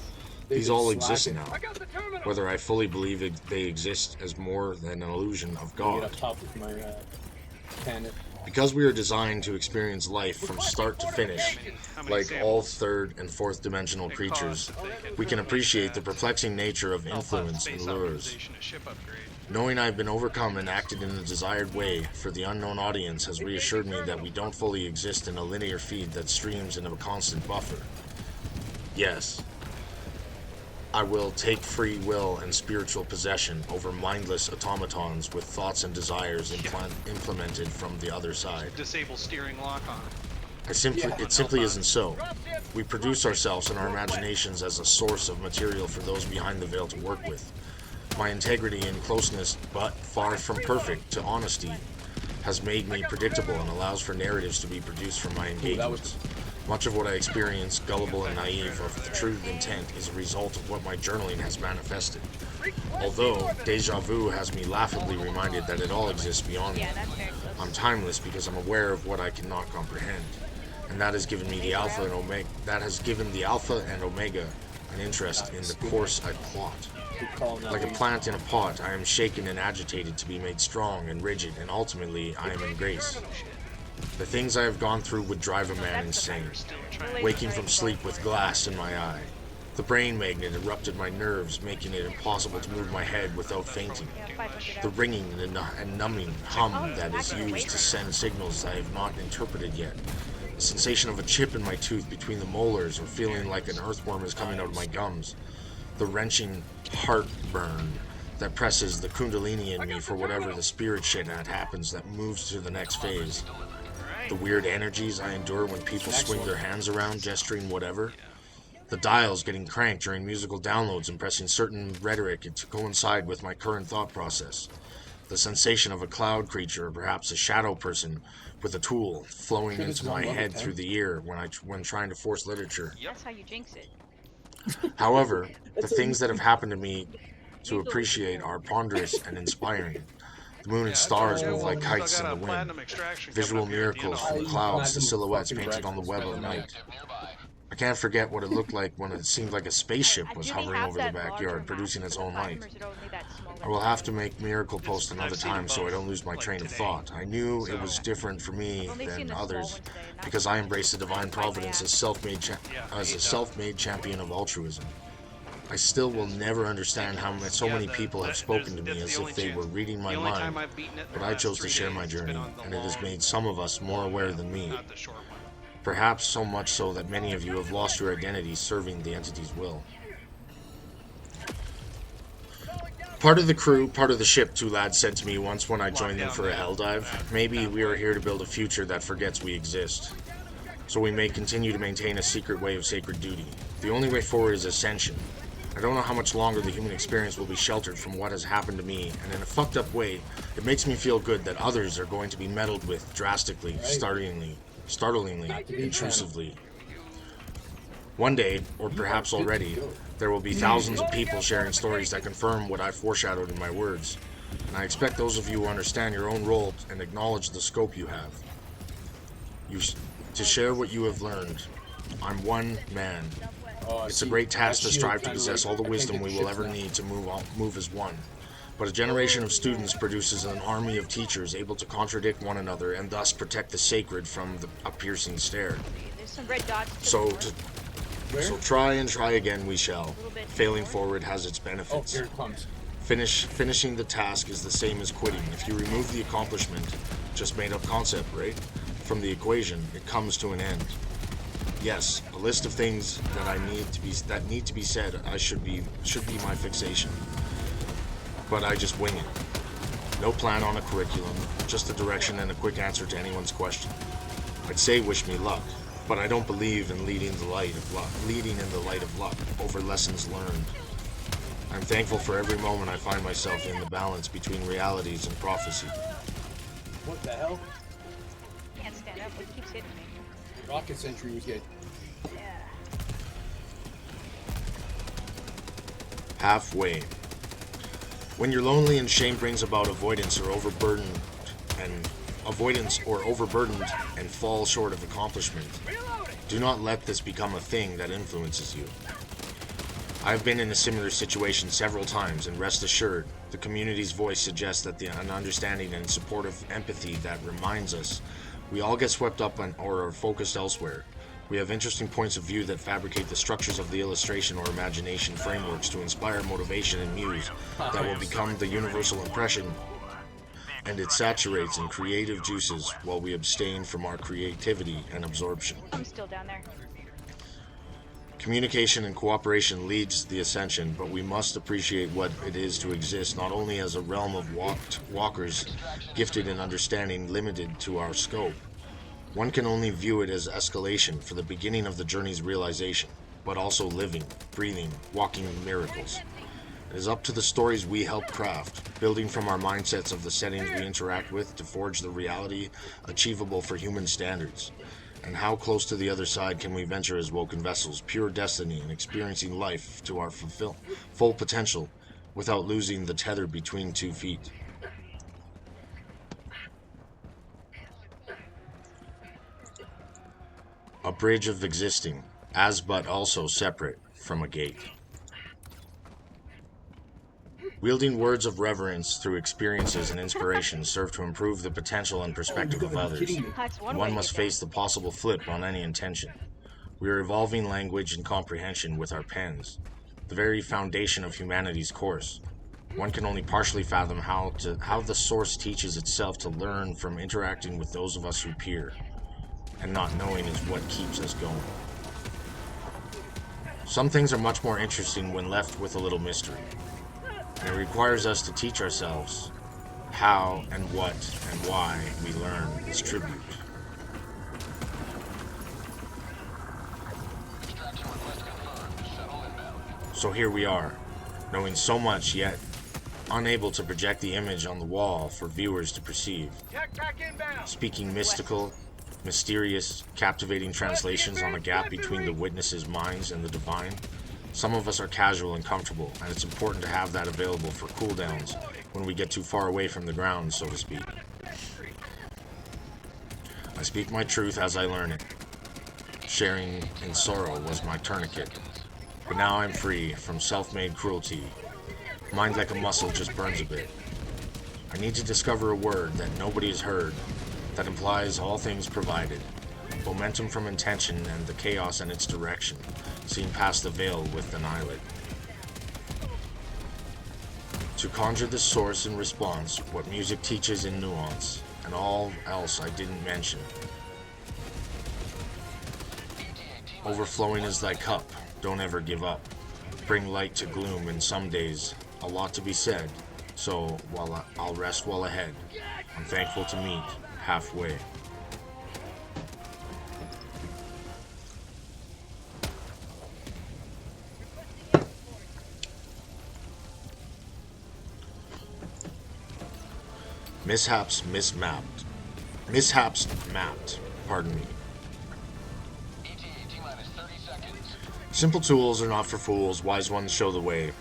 these all exist now, whether I fully believe they exist as more than an illusion of God. Because we are designed to experience life from start to finish, like all third and fourth dimensional creatures, we can appreciate the perplexing nature of influence and lures. Knowing I've been overcome and acted in the desired way for the unknown audience has reassured me that we don't fully exist in a linear feed that streams in a constant buffer. Yes, I will take free will and spiritual possession over mindless automatons with thoughts and desires implemented from the other side. Disable steering lock on. It simply isn't so. We produce ourselves and our imaginations as a source of material for those behind the veil to work with. My integrity and closeness, but far from perfect, to honesty, has made me predictable and allows for narratives to be produced from my engagements. Much of what I experience, gullible and naive of the true intent, is a result of what my journaling has manifested. Although, deja vu has me laughably reminded that it all exists beyond me. I'm timeless because I'm aware of what I cannot comprehend. And that has given me the alpha and omega. That has given the alpha and omega an interest in the course I plot. Keep calling that Like a lead. plant in a pot, I am shaken and agitated to be made strong and rigid, and ultimately I am in grace. The things I have gone through would drive a man insane. Waking from sleep with glass in my eye. The brain magnet erupted my nerves, making it impossible to move my head without fainting. Yeah, 500 The out. ringing and numbing hum that is used to send signals I have not interpreted yet. The sensation of a chip in my tooth between the molars, or feeling like an earthworm is coming out of my gums. The wrenching heartburn that presses the kundalini in me for whatever the spirit shit that happens that moves to the next phase. The weird energies I endure when people swing their hands around, gesturing whatever. The dials getting cranked during musical downloads and pressing certain rhetoric to coincide with my current thought process. The sensation of a cloud creature, or perhaps a shadow person with a tool, flowing Sure this into is on my level head 10? through the ear when trying to force literature. That's how you jinx it. However, the things that have happened to me to appreciate are ponderous and inspiring. The moon and stars move like kites in the wind. platinum extraction Visual coming up here at the end miracles of from all the this. clouds to Platinum silhouettes fucking painted on the breakfast web of for the night. I can't forget what it looked like when it seemed like a spaceship was Do they hovering have over the that larger backyard, map producing for its the own platinum, light. or is it only that small I will have to one? make Miracle Post another I've seen time so I both, don't lose my like, train of today. thought. I knew it was So- different for me I've only seen than the small others one today, and that because I embrace the divine bite my providence ass. as a self-made champion of altruism. I still will never understand how so many people have spoken to me as if they were reading my mind, but I chose to share my journey, and it has made some of us more aware than me. Not the short one. Perhaps so much so that many of you have lost your identity serving the entity's will. Part of the crew, part of the ship, two lads said to me once when I joined them for a hell dive, maybe we are here to build a future that forgets we exist, so we may continue to maintain a secret way of sacred duty. The only way forward is ascension. I don't know how much longer the human experience will be sheltered from what has happened to me, and in a fucked up way, it makes me feel good that others are going to be meddled with drastically, startlingly, intrusively. One day, or perhaps already, there will be thousands of people sharing stories that confirm what I foreshadowed in my words, and I expect those of you who understand your own role and acknowledge the scope you have. To share what you have learned. I'm one man. It's a great task to strive to possess all the wisdom we will ever need to move as one. But a generation of students produces an army of teachers able to contradict one another and thus protect the sacred from a piercing stare. There's some red dots. to the So, north. so try and try again we shall. Failing forward has its Oh, benefits. here it comes. Finishing the task is the same as quitting. If you remove the accomplishment, just made up concept, right? From the equation, it comes to an end. Yes, a list of things that need to be said should be my fixation. But I just wing it. No plan on a curriculum, just a direction and a quick answer to anyone's question. I'd say wish me luck, but I don't believe in leading in the light of luck over lessons learned. I'm thankful for every moment I find myself in the balance between realities and prophecy. What the hell? Can't stand up. It keeps hitting me. Rocket Sentry was good. Yeah. Halfway. When you're lonely and shame brings about avoidance or overburdened and fall short of accomplishment, do not let this become a thing that influences you. I've been in a similar situation several times, and rest assured, the community's voice suggests that an understanding and supportive empathy that reminds us we all get swept up or are focused elsewhere. We have interesting points of view that fabricate the structures of the illustration or imagination frameworks to inspire motivation and muse that will become the universal impression, and it saturates in creative juices while we abstain from our creativity and absorption. I'm still down there. Communication and cooperation leads the ascension, but we must appreciate what it is to exist not only as a realm of walkers gifted in understanding limited to our scope. One can only view it as escalation for the beginning of the journey's realization, but also living, breathing, walking miracles. It is up to the stories we help craft, building from our mindsets of the settings we interact with to forge the reality achievable for human standards. And how close to the other side can we venture as woken vessels, pure destiny, and experiencing life to our full potential without losing the tether between 2 feet? A bridge of existing, as but also separate, from a gate. Wielding words of reverence through experiences and inspirations serve to improve the potential and perspective of others. That's one way One to must get down. face the possible flip on any intention. We are evolving language and comprehension with our pens, the very foundation of humanity's course. One can only partially fathom how the source teaches itself to learn from interacting with those of us who peer, and not knowing is what keeps us going. Some things are much more interesting when left with a little mystery, and it requires us to teach ourselves how and what and why we learn this tribute. So here we are, knowing so much yet unable to project the image on the wall for viewers to perceive. Speaking mystical, mysterious, captivating translations on a gap between the witnesses' minds and the divine. Some of us are casual and comfortable, and it's important to have that available for cooldowns when we get too far away from the ground, so to speak. I speak my truth as I learn it. Sharing in sorrow was my tourniquet, but now I'm free from self-made cruelty. Mind like a muscle just burns a bit. I need to discover a word that nobody has heard, that implies all things provided, momentum from intention and the chaos and its direction, seen past the veil with an eyelid. To conjure the source and response, what music teaches in nuance, and all else I didn't mention. Overflowing is thy cup, don't ever give up. Bring light to gloom in some days, a lot to be said, so while I'll rest well ahead. I'm thankful to meet halfway. Mishaps mapped, pardon me. Simple tools are not for fools, wise ones show the way.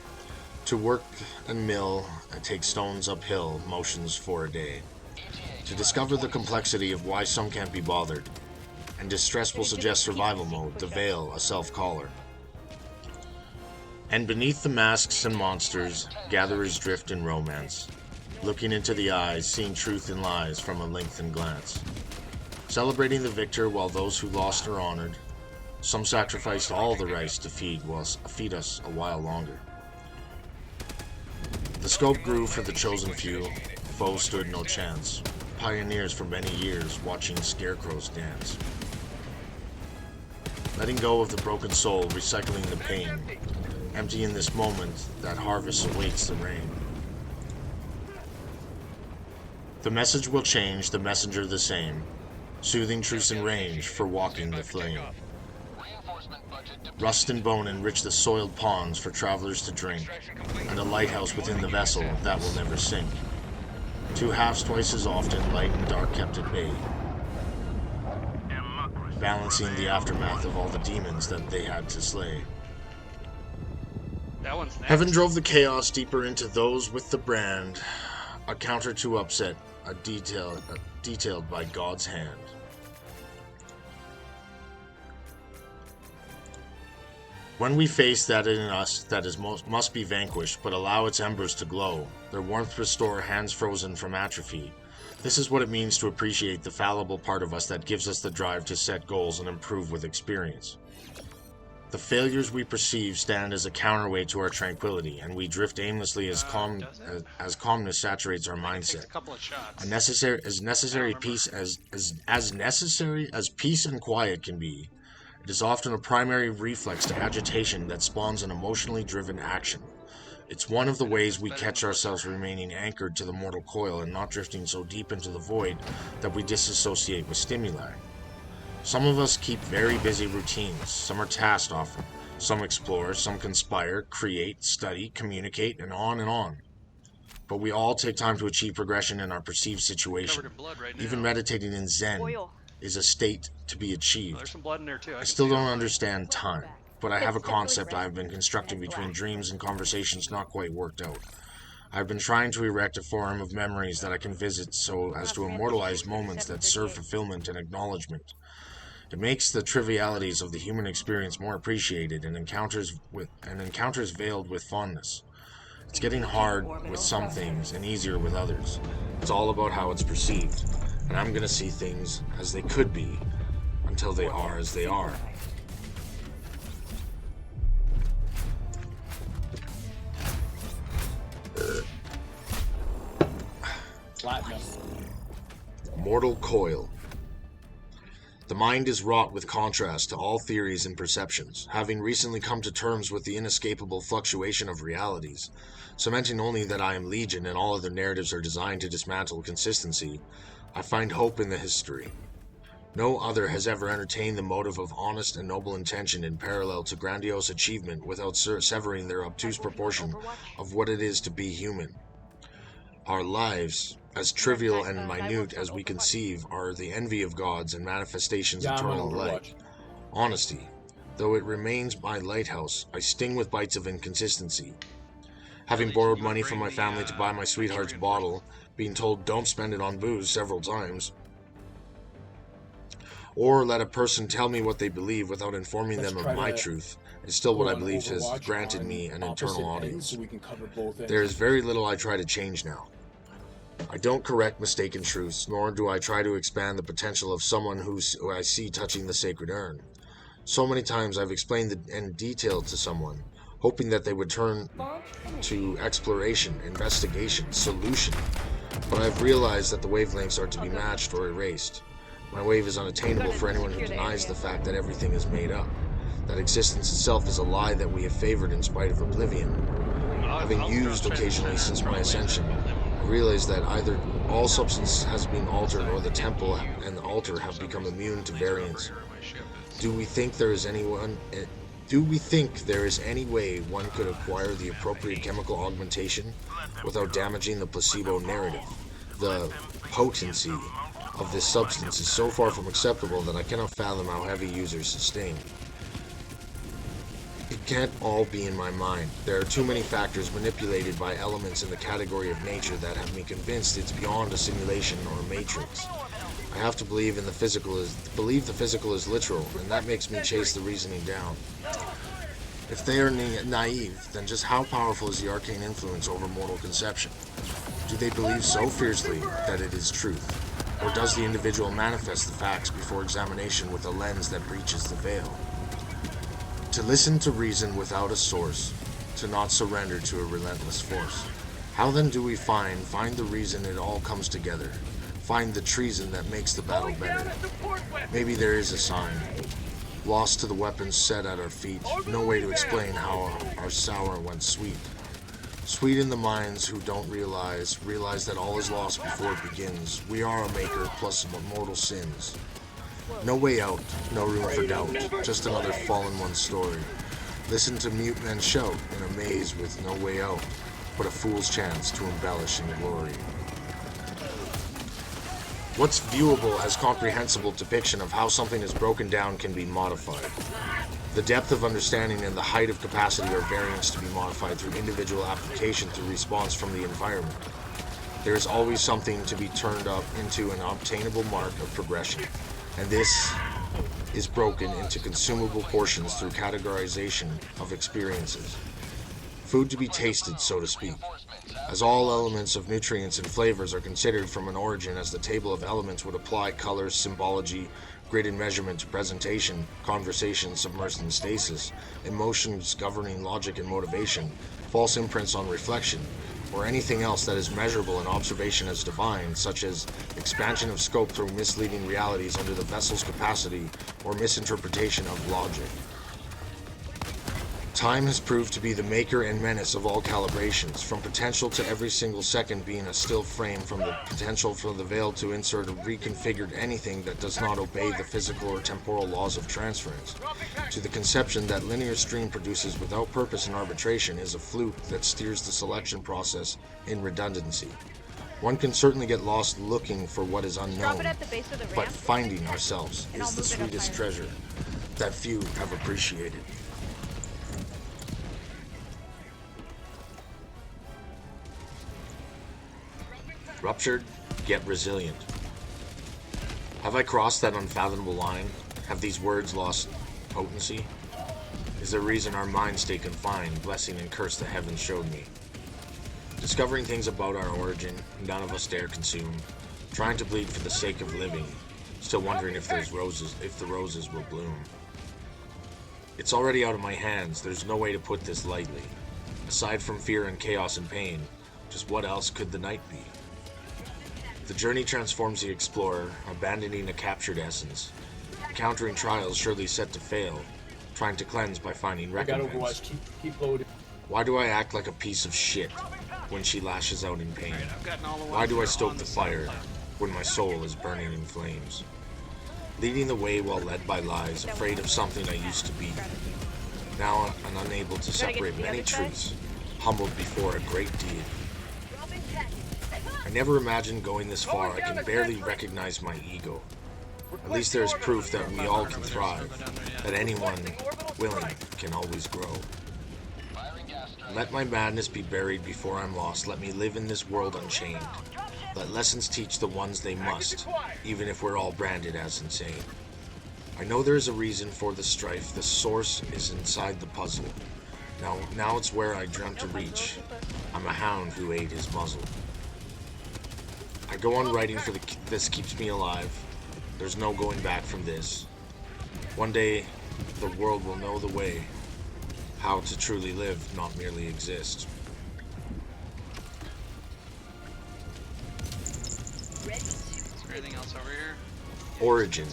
To work and mill, and take stones uphill, motions for a day. To discover the complexity of why some can't be bothered, and distress will suggest survival mode, the veil, a self-caller. And beneath the masks and monsters, gatherers drift in romance, looking into the eyes, seeing truth in lies from a lengthened glance. Celebrating the victor while those who lost are honored. Some sacrificed all the rice to feed us a while longer. The scope grew for the chosen few, foes stood no chance. Pioneers for many years, watching scarecrows dance. Letting go of the broken soul, recycling the pain. Empty in this moment, that harvest awaits the rain. The message will change, the messenger the same. Soothing truce and range for walking the flame. Rust and bone enrich the soiled ponds for travelers to drink, and a lighthouse within the vessel that will never sink. Two halves twice as often, light and dark kept at bay, balancing the aftermath of all the demons that they had to slay. That one's next. Heaven drove the chaos deeper into those with the brand, a counter to upset, detailed by God's hand. When we face that in us that is must be vanquished, but allow its embers to glow, their warmth restore hands frozen from atrophy. This is what it means to appreciate the fallible part of us that gives us the drive to set goals and improve with experience. The failures we perceive stand as a counterweight to our tranquility, and we drift aimlessly as calmness saturates our Takes a mindset. couple of shots. Necessary as peace and quiet can be. It is often a primary reflex to agitation that spawns an emotionally driven action. It's one of the ways we catch ourselves remaining anchored to the mortal coil and not drifting so deep into the void that we disassociate with stimuli. Some of us keep very busy routines, some are tasked often, some explore, some conspire, create, study, communicate, and on and on. But we all take time to achieve progression in our perceived situation. Covered in blood right now. Even meditating in Zen Oil. is a state to be Oh, achieved. there's some blood in there too. I still don't understand time, but I have a concept I have been constructing between dreams and conversations not quite worked out. I've been trying to erect a forum of memories that I can visit so as to immortalize moments that serve fulfillment and acknowledgement. It makes the trivialities of the human experience more appreciated and encounters veiled with fondness. It's getting hard with some things and easier with others. It's all about how it's perceived, and I'm gonna see things as they could be until they are as they are. Platinum. Mortal coil. The mind is wrought with contrast to all theories and perceptions, having recently come to terms with the inescapable fluctuation of realities, cementing only that I am legion and all other narratives are designed to dismantle consistency. I find hope in the history. No other has ever entertained the motive of honest and noble intention in parallel to grandiose achievement without severing their obtuse proportion of what it is to be human. Our lives, as trivial and minute as we conceive, are the envy of gods and manifestations eternal alike. Honesty, though it remains my lighthouse, I sting with bites of inconsistency. Having borrowed money from my family to buy my sweetheart's bottle, being told don't spend it on booze several times, or let a person tell me what they believe without informing them of my truth, is still what I believe has granted me an internal audience. There is very little I try to change now. I don't correct mistaken truths, nor do I try to expand the potential of someone who I see touching the sacred urn. So many times I've explained in detail to someone, hoping that they would turn to exploration, investigation, solution, but I've realized that the wavelengths are to be matched or erased. My wave is unattainable for anyone who denies the fact that everything is made up, that existence itself is a lie that we have favored in spite of oblivion. Having used occasionally since my ascension, I realize that either all substance has been altered or the temple and the altar have become immune to variance. Do we think there is any way one could acquire the appropriate chemical augmentation without damaging the placebo narrative? The potency of this substance is so far from acceptable that I cannot fathom how heavy users sustain. It can't all be in my mind. There are too many factors manipulated by elements in the category of nature that have me convinced it's beyond a simulation or a matrix. I have to believe the physical is literal, and that makes me chase the reasoning down. If they are naive, then just how powerful is the arcane influence over mortal conception? Do they believe so fiercely that it is truth? Or does the individual manifest the facts before examination with a lens that breaches the veil? To listen to reason without a source, to not surrender to a relentless force. How then do we find the reason it all comes together? Find the treason that makes the battle better. Maybe there is a sign. Lost to the weapons set at our feet, no way to explain how our sour went sweet. Sweet in the minds who don't realize that all is lost before it begins. We are a maker plus mortal sins. No way out, no room for doubt, just another fallen one's story. Listen to mute men shout in a maze with no way out, but a fool's chance to embellish in glory. What's viewable as comprehensible depiction of how something is broken down can be modified. The depth of understanding and the height of capacity or variance to be modified through individual application through response from the environment. There is always something to be turned up into an obtainable mark of progression, and this is broken into consumable portions through categorization of experiences. Food to be tasted, so to speak, as all elements of nutrients and flavors are considered from an origin as the table of elements would apply colors, symbology, grid and measurement to presentation, conversation submersed in stasis, emotions governing logic and motivation, false imprints on reflection, or anything else that is measurable in observation as divine, such as expansion of scope through misleading realities under the vessel's capacity or misinterpretation of logic. Time has proved to be the maker and menace of all calibrations, from potential to every single second being a still frame, from the potential for the veil to insert or reconfigured anything that does not obey the physical or temporal laws of transference, to the conception that linear stream produces without purpose and arbitration is a fluke that steers the selection process in redundancy. One can certainly get lost looking for what is unknown, but finding ourselves is the sweetest treasure that few have appreciated. Ruptured, yet resilient. Have I crossed that unfathomable line? Have these words lost potency? Is there reason our minds stay confined, blessing and curse the heavens showed me? Discovering things about our origin, none of us dare consume. Trying to bleed for the sake of living, still wondering if the roses will bloom. It's already out of my hands, there's no way to put this lightly. Aside from fear and chaos and pain, just what else could the night be? The journey transforms the explorer, abandoning a captured essence. Encountering trials surely set to fail, trying to cleanse by finding I got recompense. Overwatch. Keep loading. Why do I act like a piece of shit when she lashes out in pain? I've gotten all the Why ones do that I are stoke on the side fire plan. when my soul is burning in flames? Leading the way while led by lies, afraid of something I used to be. Now I'm unable to separate many truths, humbled before a great deed. I never imagined going this far. I can barely recognize my ego. At least there is proof that we all can thrive, that anyone willing can always grow. Let my madness be buried before I'm lost. Let me live in this world unchained. Let lessons teach the ones they must, even if we're all branded as insane. I know there is a reason for the strife. The source is inside the puzzle. Now it's where I dreamt to reach. I'm a hound who ate his muzzle. I go on writing for this keeps me alive. There's no going back from this. One day, the world will know the way, how to truly live, not merely exist. Is there anything else over here? Origin.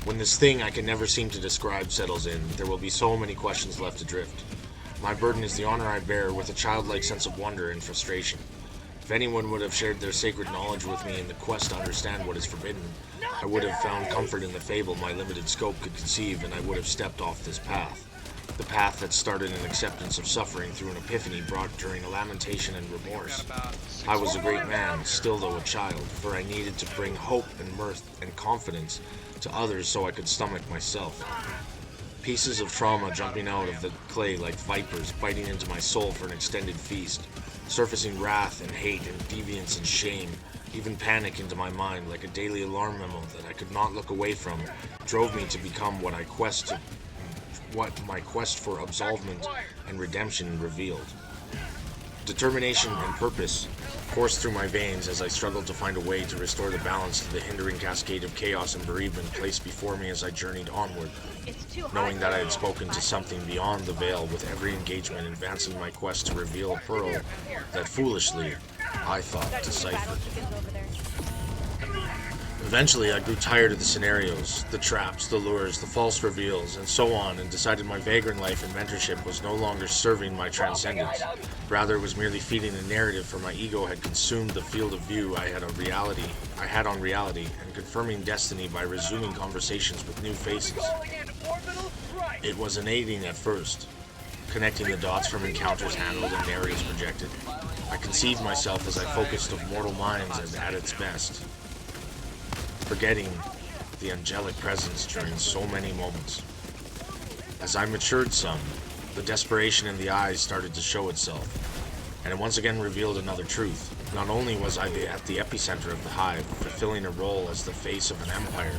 When this thing I can never seem to describe settles in, there will be so many questions left adrift. My burden is the honor I bear with a childlike sense of wonder and frustration. If anyone would have shared their sacred knowledge with me in the quest to understand what is forbidden, I would have found comfort in the fable my limited scope could conceive, and I would have stepped off this path. The path that started an acceptance of suffering through an epiphany brought during a lamentation and remorse. I was a great man, still though a child, for I needed to bring hope and mirth and confidence to others so I could stomach myself. Pieces of trauma jumping out of the clay like vipers, biting into my soul for an extended feast, surfacing wrath and hate and deviance and shame, even panic into my mind like a daily alarm memo that I could not look away from, drove me to become what my quest for absolvement and redemption revealed. Determination and purpose coursed through my veins as I struggled to find a way to restore the balance to the hindering cascade of chaos and bereavement placed before me as I journeyed onward, knowing that I had spoken to something beyond the veil with every engagement, advancing my quest to reveal a pearl that foolishly I thought deciphered. Eventually, I grew tired of the scenarios, the traps, the lures, the false reveals, and so on, and decided my vagrant life and mentorship was no longer serving my transcendence. Rather, it was merely feeding a narrative, for my ego had consumed the field of view I had on reality, and confirming destiny by resuming conversations with new faces. It was aiding at first, connecting the dots from encounters handled and narratives projected. I conceived myself as I focused of mortal minds as at its best, forgetting the angelic presence during so many moments. As I matured some, the desperation in the eyes started to show itself, and it once again revealed another truth. Not only was I at the epicenter of the hive, fulfilling a role as the face of an empire,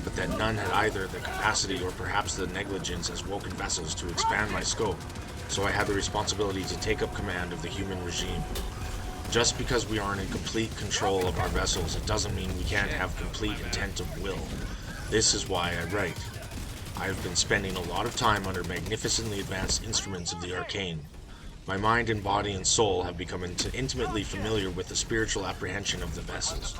but that none had either the capacity or perhaps the negligence as woken vessels to expand my scope, so I had the responsibility to take up command of the human regime. Just because we aren't in complete control of our vessels, it doesn't mean we can't have complete intent of will. This is why I write. I have been spending a lot of time under magnificently advanced instruments of the arcane. My mind and body and soul have become intimately familiar with the spiritual apprehension of the vessels,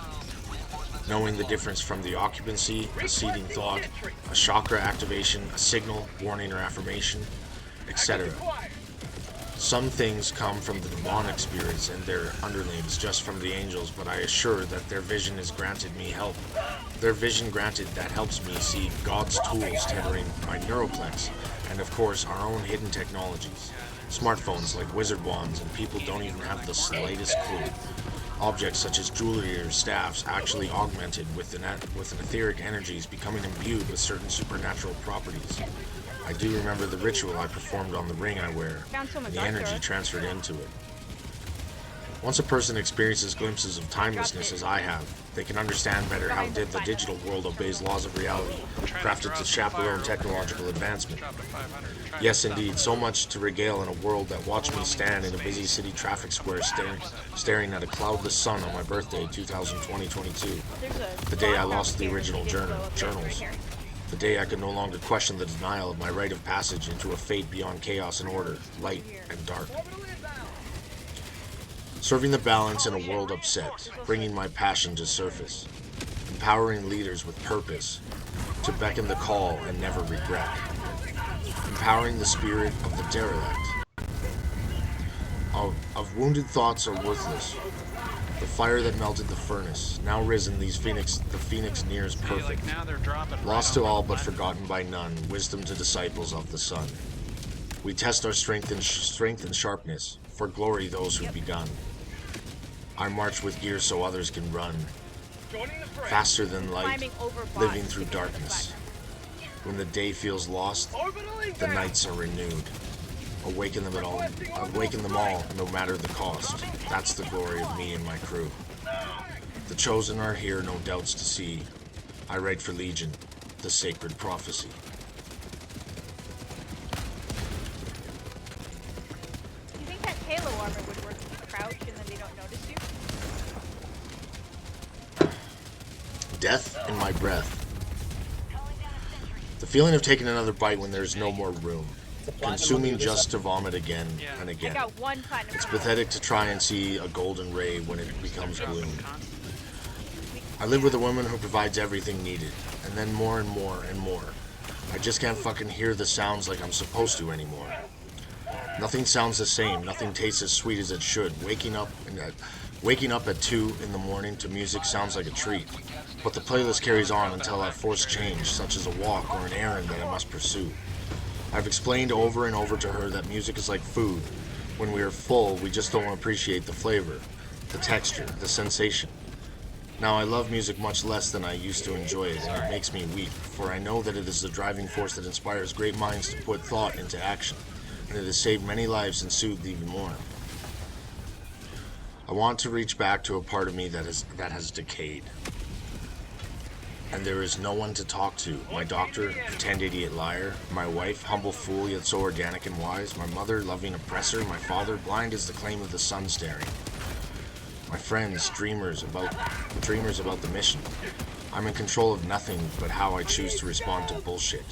knowing the difference from the occupancy, a seeding thought, a chakra activation, a signal, warning or affirmation, etc. Some things come from the demonic spirits and their underlings just from the angels, but I assure that their vision has granted me help. Their vision granted that helps me see God's tools tethering my neuroplex, and of course our own hidden technologies. Smartphones like wizard wands, and people don't even have the slightest clue. Objects such as jewelry or staffs actually augmented with an etheric energies, becoming imbued with certain supernatural properties. I do remember the ritual I performed on the ring I wear, and the energy transferred into it. Once a person experiences glimpses of timelessness as I have, they can understand better how the digital world obeys laws of reality, crafted to chaperone technological advancement. Drop to 500. Yes, indeed, so much to regale in a world that watched me stand in a busy city traffic square staring at a cloudless sun on my birthday, 2020-22, the day I lost the original journals. The day I could no longer question the denial of my rite of passage into a fate beyond chaos and order, light and dark. Serving the balance in a world upset, bringing my passion to surface, empowering leaders with purpose, to beckon the call and never regret, empowering the spirit of the derelict. Of wounded thoughts are worthless. The fire that melted the furnace, now risen, the phoenix nears perfect. Like now they're dropping Lost to all but forgotten by none, wisdom to disciples of the sun. We test our strength and sharpness, for glory those who've begun. I march with gear so others can run, faster than light, living through darkness. When the day feels lost, the nights are renewed. Awaken them all, no matter the cost. That's the glory of me and my crew. The chosen are here, no doubts to see. I write for Legion, the sacred prophecy. Do you think that halo armor would work if you crouch and then they don't notice you? Death in my breath. The feeling of taking another bite when there's no more room. Consuming just to vomit again and I again. got one platinum. It's pathetic to try and see a golden ray when it becomes gloom. I live with a woman who provides everything needed, and then more and more and more. I just can't fucking hear the sounds like I'm supposed to anymore. Nothing sounds the same, nothing tastes as sweet as it should. Waking up at 2 in the morning to music sounds like a treat. But the playlist carries on until I force change, such as a walk or an errand that I must pursue. I've explained over and over to her that music is like food. When we are full, we just don't appreciate the flavor, the texture, the sensation. Now, I love music much less than I used to enjoy it, and it makes me weep, for I know that it is the driving force that inspires great minds to put thought into action, and it has saved many lives and soothed even more. I want to reach back to a part of me that has decayed. And there is no one to talk to. My doctor, pretend idiot liar. My wife, humble fool yet so organic and wise. My mother, loving oppressor. My father, blind as the claim of the sun staring. My friends, dreamers about the mission. I'm in control of nothing but how I choose to respond to bullshit.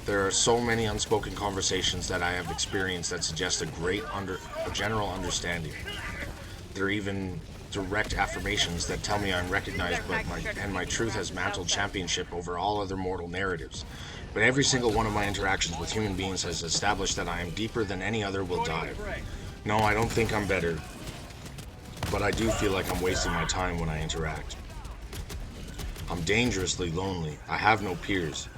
There are so many unspoken conversations that I have experienced that suggest a general understanding. There are even direct affirmations that tell me I'm recognized, and my truth has mantled championship over all other mortal narratives. But every single one of my interactions with human beings has established that I am deeper than any other will dive. No, I don't think I'm better, but I do feel like I'm wasting my time when I interact. I'm dangerously lonely. I have no peers.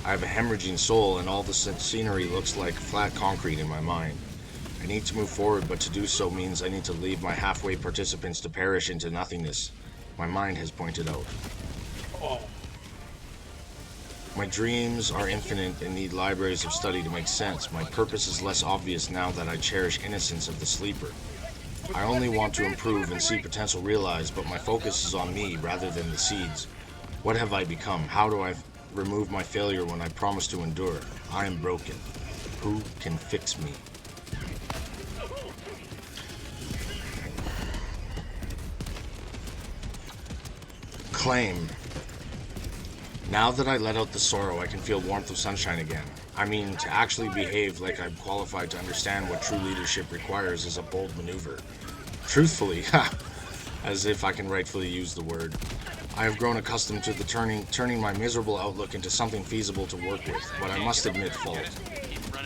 I have a hemorrhaging soul, and all the scenery looks like flat concrete in my mind. I need to move forward, but to do so means I need to leave my halfway participants to perish into nothingness. My mind has pointed out. My dreams are infinite and need libraries of study to make sense. My purpose is less obvious now that I cherish innocence of the sleeper. I only want to improve and see potential realized, but my focus is on me rather than the seeds. What have I become? How do I remove my failure when I promise to endure? I am broken. Who can fix me? Claim. Now that I let out the sorrow, I can feel warmth of sunshine again. I mean, to actually behave like I'm qualified to understand what true leadership requires is a bold maneuver. Truthfully, as if I can rightfully use the word, I have grown accustomed to turning my miserable outlook into something feasible to work with, but I must admit fault.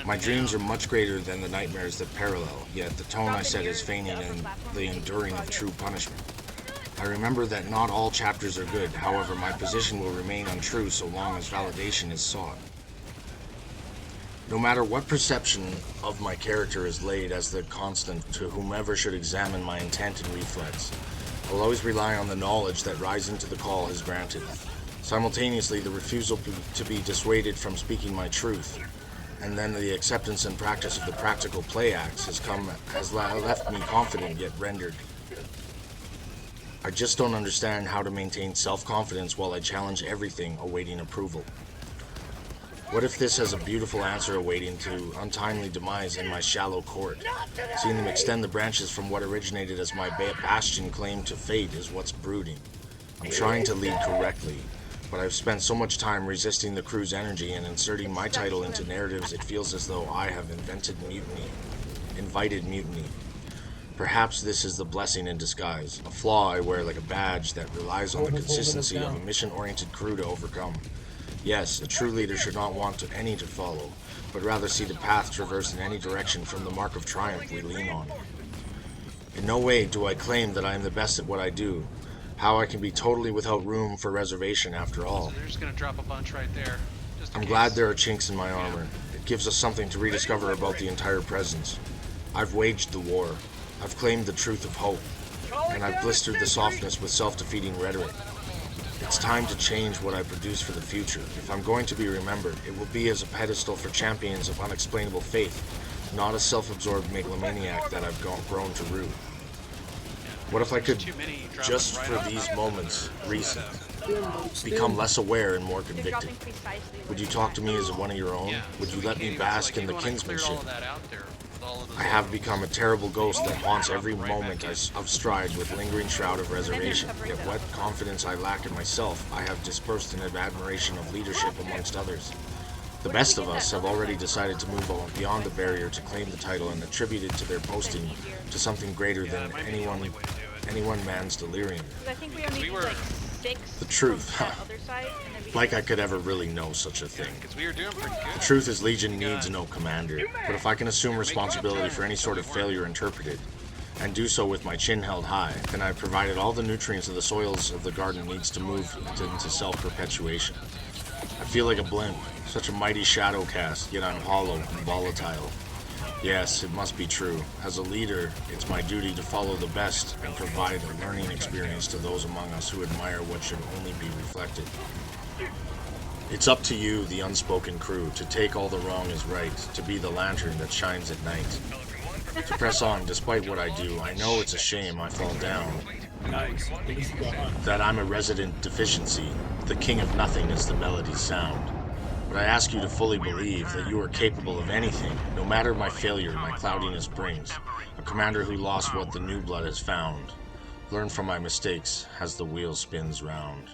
My dreams are much greater than the nightmares that parallel, yet the tone I set is feigning in the enduring of true punishment. I remember that not all chapters are good, however my position will remain untrue so long as validation is sought. No matter what perception of my character is laid as the constant to whomever should examine my intent and reflex, I will always rely on the knowledge that rising to the call has granted. Simultaneously, the refusal to be dissuaded from speaking my truth, and then the acceptance and practice of the practical play acts has left me confident yet rendered I just don't understand how to maintain self-confidence while I challenge everything awaiting approval. What if this has a beautiful answer awaiting to untimely demise in my shallow court? Seeing them extend the branches from what originated as my bastion claim to fate is what's brooding. I'm trying to lead correctly, but I've spent so much time resisting the crew's energy and inserting my title into narratives it feels as though I have invited mutiny. Perhaps this is the blessing in disguise, a flaw I wear like a badge that relies on the consistency of a mission-oriented crew to overcome. Yes, a true leader should not want any to follow, but rather see the path traversed in any direction from the mark of triumph we lean on. In no way do I claim that I am the best at what I do, how I can be totally without room for reservation after all. So they're just gonna drop a bunch right there. Just in I'm case. glad there are chinks in my armor. It gives us something to rediscover about the entire presence. I've waged the war. I've claimed the truth of hope. And I've blistered the softness with self-defeating rhetoric. It's time to change what I produce for the future. If I'm going to be remembered, it will be as a pedestal for champions of unexplainable faith, not a self-absorbed megalomaniac that I've grown to rue. What if I could, just for these moments, recent, become less aware and more They're convicted? dropping precisely. Would you talk to me as one of your own? Yeah, Would so you we let me gave- bask in the we wanna clear all kinsmanship? of that out there with all of the I have become a terrible ghost that haunts every moment of stride with lingering shroud of reservation. Yet what confidence I lack in myself, I have dispersed in admiration of leadership amongst others. The best of us have already decided to move on beyond the barrier to claim the title and attribute it to their posting to something greater than anyone man's delirium. Because I think we only we need were- like 6 The truth, from that other side, and then we Like can- I could ever really know such a thing. Because we were doing pretty good. The truth is Legion needs no commander, but if I can assume responsibility for any sort of failure interpreted, and do so with my chin held high, then I've provided all the nutrients of the soils of the garden needs to move into self-perpetuation. I feel like a blimp, such a mighty shadow cast, yet I'm hollow and volatile. Yes, it must be true. As a leader, it's my duty to follow the best and provide a learning experience to those among us who admire what should only be reflected. It's up to you, the unspoken crew, to take all the wrong as right, to be the lantern that shines at night. To press on despite what I do. I know it's a shame I fall down, Nice. that I'm a resident deficiency. The king of nothing is the melody's sound. But I ask you to fully believe that you are capable of anything, no matter my failure, my cloudiness brings. A commander who lost what the new blood has found. Learn from my mistakes as the wheel spins round.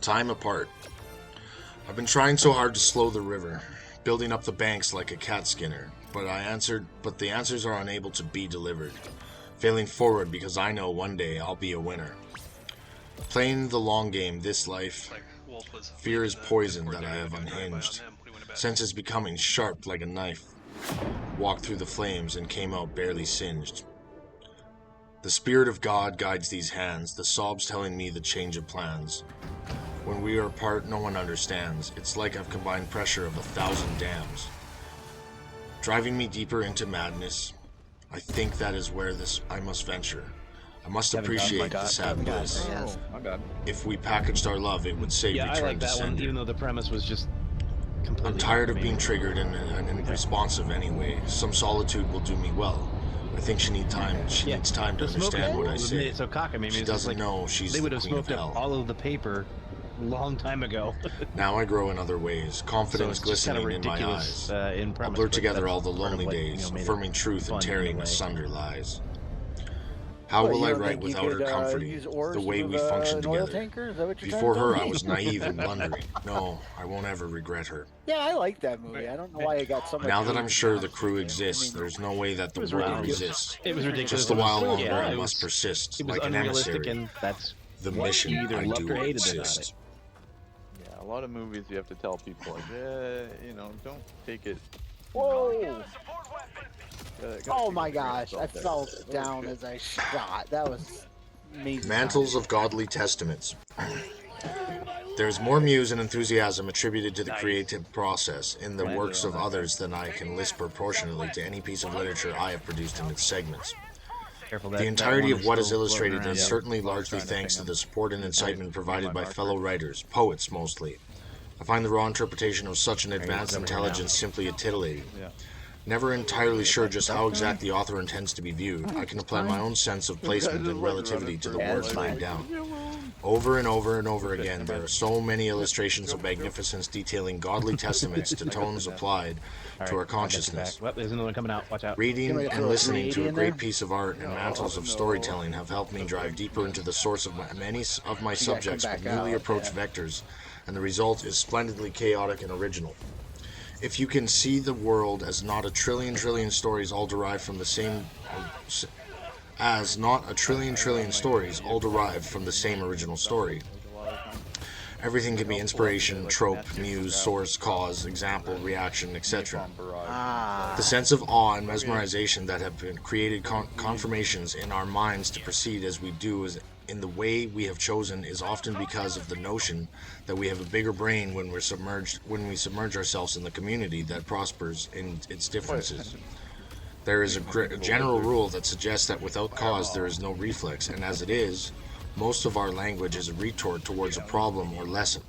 Time apart. I've been trying so hard to slow the river, building up the banks like a cat skinner, but the answers are unable to be delivered. Failing forward because I know one day I'll be a winner. Playing the long game this life, Like Wolf was fear is leading the poison Discord that I there. have We can unhinged. rely on him when he went to bed. Senses becoming sharp like a knife. Walked through the flames and came out barely singed. The Spirit of God guides these hands, the sobs telling me the change of plans. When we are apart, no one understands. It's like I've combined pressure of 1,000 dams. Driving me deeper into madness. I think that is where I must venture. I must appreciate the sad bliss. Oh, my bad. If we packaged our love, it would say Yeah, I return like to that one, sender. even though the premise was just completely. I'm tired of me. being triggered and responsive anyway. Some solitude will do me well. I think she needs time. She needs time to The smoke understand what I would have say. made it so cockamamie. She It's just doesn't like know she's they the would have queen of smoked up hell. all of the paper a long time ago. Now I grow in other ways, So confidence it's just kind glistening of in my ridiculous eyes. in I'll premise. blur but together that's all the part of lonely what, days, made it affirming truth and fun tearing anyway. asunder lies. How What, will you I don't write think you without her could, comforting? use oars The to way move, we function an oil together. tanker? Is that what you're Before trying to her, tell I me? was naive and blundering. No, I won't ever regret her. Yeah, I like that movie. I don't know why it got so much. Now that hate, I'm to be sure the honest crew with you. exists, I mean, there's no way that the It was world ridiculous. resists. It was ridiculous. Just a It was while so- longer, yeah, I it must was- persist, It was like an unrealistic, emissary. and that's The what mission you either I loved do or hated about exist. it. Yeah, a lot of movies you have to tell people like, don't take it. Whoa! Gotta Oh take my it with a grain of gosh! I salt there. fell That was down good. as I shot. That was amazing. Mantles of Godly Testaments. There is more muse and enthusiasm attributed to the creative process in the Landed works on of that. others than I can list proportionately to any piece of literature I have produced in its segments. Careful, The that entirety one of what is is still illustrated floating is around. certainly I was largely trying to thanks to ping the him. support and incitement provided by marker. fellow writers, poets mostly. I find the raw interpretation of such an advanced intelligence simply titillating. Yeah. Never entirely sure just how exact the author intends to be viewed, I can apply my own sense of placement and relativity to the words laid down. Over and over and over again, there are so many illustrations of magnificence detailing godly testaments to tones applied to our consciousness. Well, there's another one coming out. Watch out. Reading and listening to a great piece of art and mantles of storytelling have helped me drive deeper into the source of many of my subjects with newly approached vectors, and the result is splendidly chaotic and original. If you can see the world as not a trillion stories all derived from the same stories all derived from the same original story, everything can be inspiration, trope, muse, source, cause, example, reaction, etc. The sense of awe and mesmerization that have been created confirmations in our minds to proceed as we do in the way we have chosen is often because of the notion that we have a bigger brain when we submerge ourselves in the community that prospers in its differences. There is a general rule that suggests that without cause there is no reflex, and as it is, most of our language is a retort towards a problem or lesson,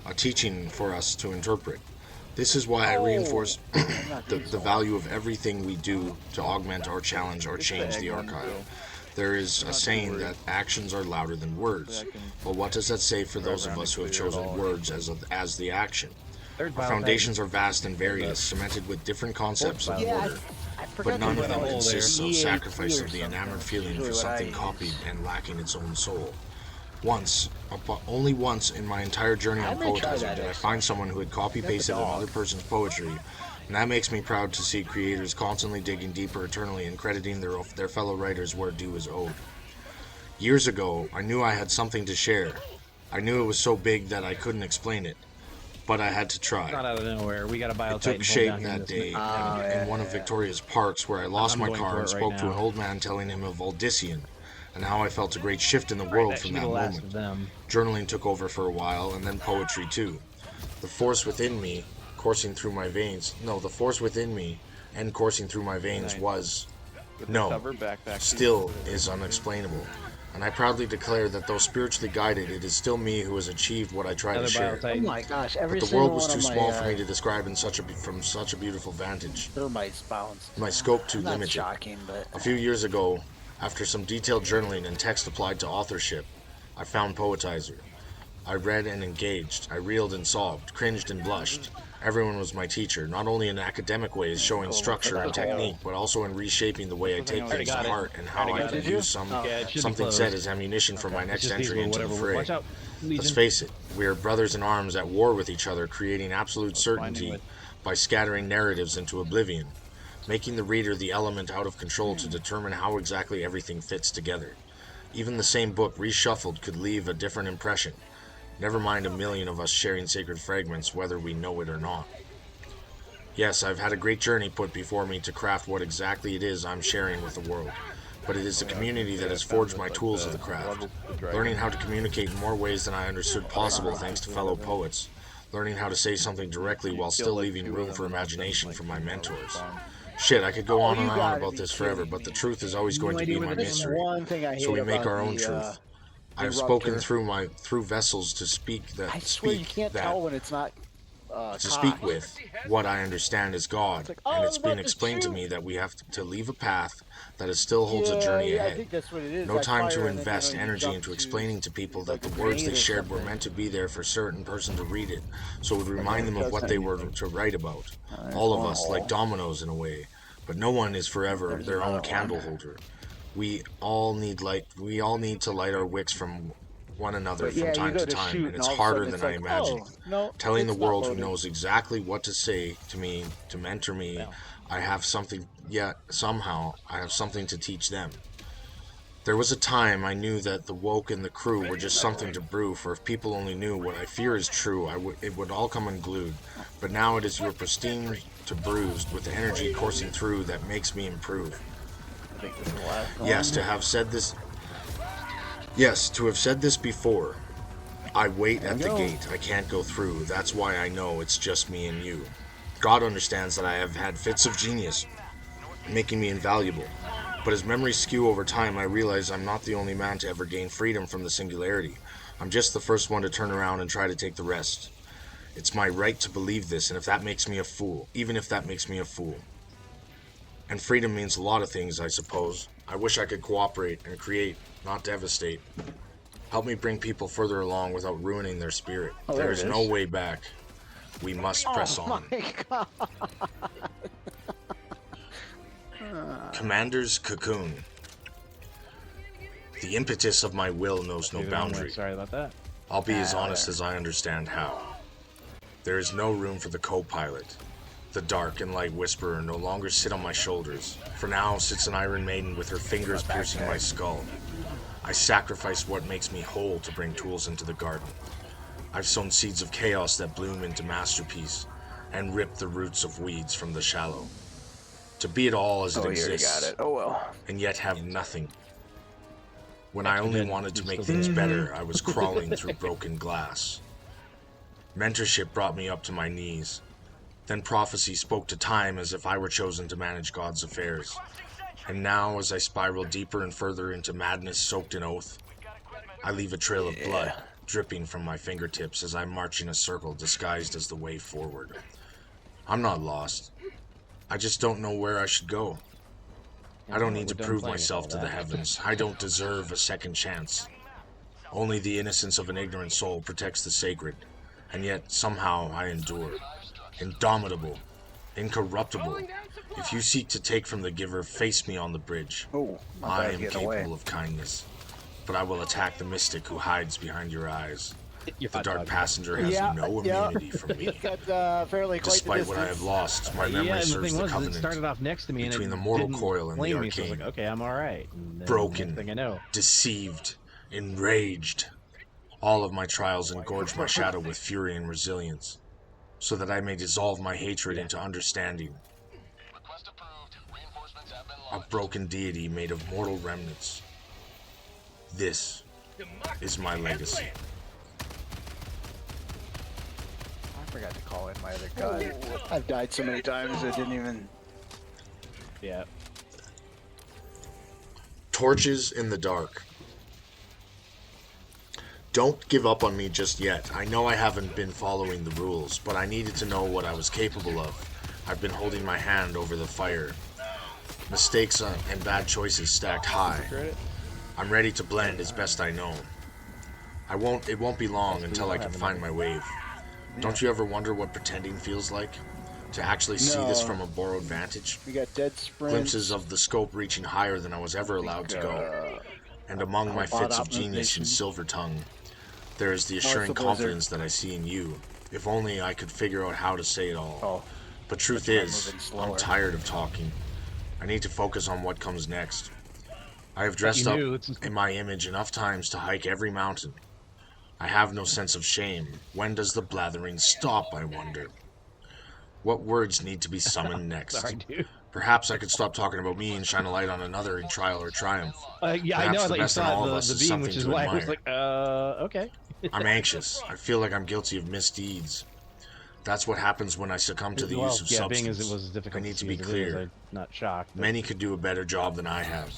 a teaching for us to interpret. This is why I reinforce the value of everything we do to augment or challenge or change the archive. There is a saying that actions are louder than words. But what does that say for those of us who have chosen words as the action? Our foundations are vast and various, cemented with different concepts of order, but none of them consists of sacrifice of the enamored feeling for something copied and lacking its own soul. Only once in my entire journey on poetizing did I find someone who had copy-pasted another person's poetry, and that makes me proud to see creators constantly digging deeper eternally and crediting their fellow writers where due is owed. Years ago, I knew I had something to share. I knew it was so big that I couldn't explain it, but I had to try. Not out of nowhere. We got a bio. It took shape that day in one of Victoria's parks where I lost my car and spoke to an old man telling him of Odyssean and how I felt a great shift in the world from that moment. Journaling took over for a while, and then poetry too. The force within me coursing through my veins. No, the force within me and coursing through my veins still is unexplainable. And I proudly declare that though spiritually guided, it is still me who has achieved what I try to share. Oh my gosh, but the world was too small for me to describe from such a beautiful vantage. My scope too limited. Shocking, but a few years ago, after some detailed journaling and text applied to authorship, I found Poetizer. I read and engaged. I reeled and sobbed, cringed and blushed. Everyone was my teacher, not only in academic ways showing structure and technique, but also in reshaping the way I take things to heart and how I can use something said as ammunition for my next entry into the fray. Let's face it, we are brothers in arms at war with each other, creating absolute certainty by scattering narratives into oblivion, making the reader the element out of control to determine how exactly everything fits together. Even the same book reshuffled could leave a different impression. Never mind a million of us sharing sacred fragments, whether we know it or not. Yes, I've had a great journey put before me to craft what exactly it is I'm sharing with the world, but it is the community that has forged my tools of the craft. Learning how to communicate in more ways than I understood possible thanks to fellow poets. Learning how to say something directly while still leaving room for imagination from my mentors. Shit, I could go on and on about this forever, but the truth is always going to be my mystery. So we make our own truth. I have spoken through vessels to speak that I swear you can't tell when it's not to speak with what I understand is God, and it's been explained to me that we have to leave a path that still holds a journey ahead. No time to invest energy into explaining to people that the words they shared were meant to be there for a certain person to read it, so it would remind them of what they were to write about. All of us, like dominoes in a way, but no one is forever their own candle holder. We all need to light our wicks from one another from time to time, and it's harder than I imagined. Telling the world who knows exactly what to say to me, to mentor me, I have something, yet somehow I have something to teach them. There was a time I knew that the woke and the crew were just something to brew, for if people only knew what I fear is true, it would all come unglued. But now it is your pristine to bruised, with the energy coursing through that makes me improve. Yes, to have said this before. I wait at the gate. I can't go through. That's why I know it's just me and you. God understands that I have had fits of genius, making me invaluable. But as memories skew over time, I realize I'm not the only man to ever gain freedom from the singularity. I'm just the first one to turn around and try to take the rest. It's my right to believe this, and if that makes me a fool, even if that makes me a fool. And freedom means a lot of things, I suppose. I wish I could cooperate and create, not devastate. Help me bring people further along without ruining their spirit. Oh, There there is it no is. way back. We must press on. My God. Commander's Cocoon. The impetus of my will knows no Maybe the wrong way. boundary. Sorry about that. I'll be as honest as I understand how. There is no room for the co-pilot. The dark and light whisperer no longer sit on my shoulders. For now sits an Iron Maiden with her fingers piercing my skull. I sacrifice what makes me whole to bring tools into the garden. I've sown seeds of chaos that bloom into masterpiece, and ripped the roots of weeds from the shallow. To be it all as it exists, got it. Oh well. and yet have nothing. When I only wanted to make things better, I was crawling through broken glass. Mentorship brought me up to my knees. Then prophecy spoke to time as if I were chosen to manage God's affairs. And now, as I spiral deeper and further into madness soaked in oath, I leave a trail of blood dripping from my fingertips as I march in a circle disguised as the way forward. I'm not lost. I just don't know where I should go. I don't need to prove myself to the heavens. I don't deserve a second chance. Only the innocence of an ignorant soul protects the sacred, and yet somehow I endure. Indomitable, incorruptible. If you seek to take from the giver, face me on the bridge. Oh, I am capable of kindness, but I will attack the mystic who hides behind your eyes. The dark passenger has no immunity from me. Despite what I have lost, my memory serves the covenant started off next to me between and the mortal coil and the me, so I was arcane. like, okay, I'm all right. And then Broken, next thing I know, deceived, enraged. All of my trials engorge my shadow with fury and resilience, so that I may dissolve my hatred into understanding. A broken deity made of mortal remnants. This is my legacy. I forgot to call in my other gun. I've died so many times I didn't even. yeah. Torches in the dark. Don't give up on me just yet. I know I haven't been following the rules, but I needed to know what I was capable of. I've been holding my hand over the fire. Mistakes and bad choices stacked high. I'm ready to blend as best I know. It won't be long until I can find my wave. Don't you ever wonder what pretending feels like? To actually see this from a borrowed vantage? We got dead sprint. Glimpses of the scope reaching higher than I was ever allowed to go. And among my fits of genius and silver tongue, there is the assuring confidence that I see in you. If only I could figure out how to say it all. But truth is, I'm tired of talking. I need to focus on what comes next. I have dressed up in my image enough times to hike every mountain. I have no sense of shame. When does the blathering stop, I wonder? What words need to be summoned next? Sorry, dude. Perhaps I could stop talking about me and shine a light on another in trial or triumph. Yeah, I Perhaps know. I the thought you best in all of saw us the is beam, something which is to why I was admire. like, okay. I'm anxious. I feel like I'm guilty of misdeeds. That's what happens when I succumb to the use of substance. Being as it was difficult I need to see be as it is, clear. I'm not shocked. but Many could do a better job than I have,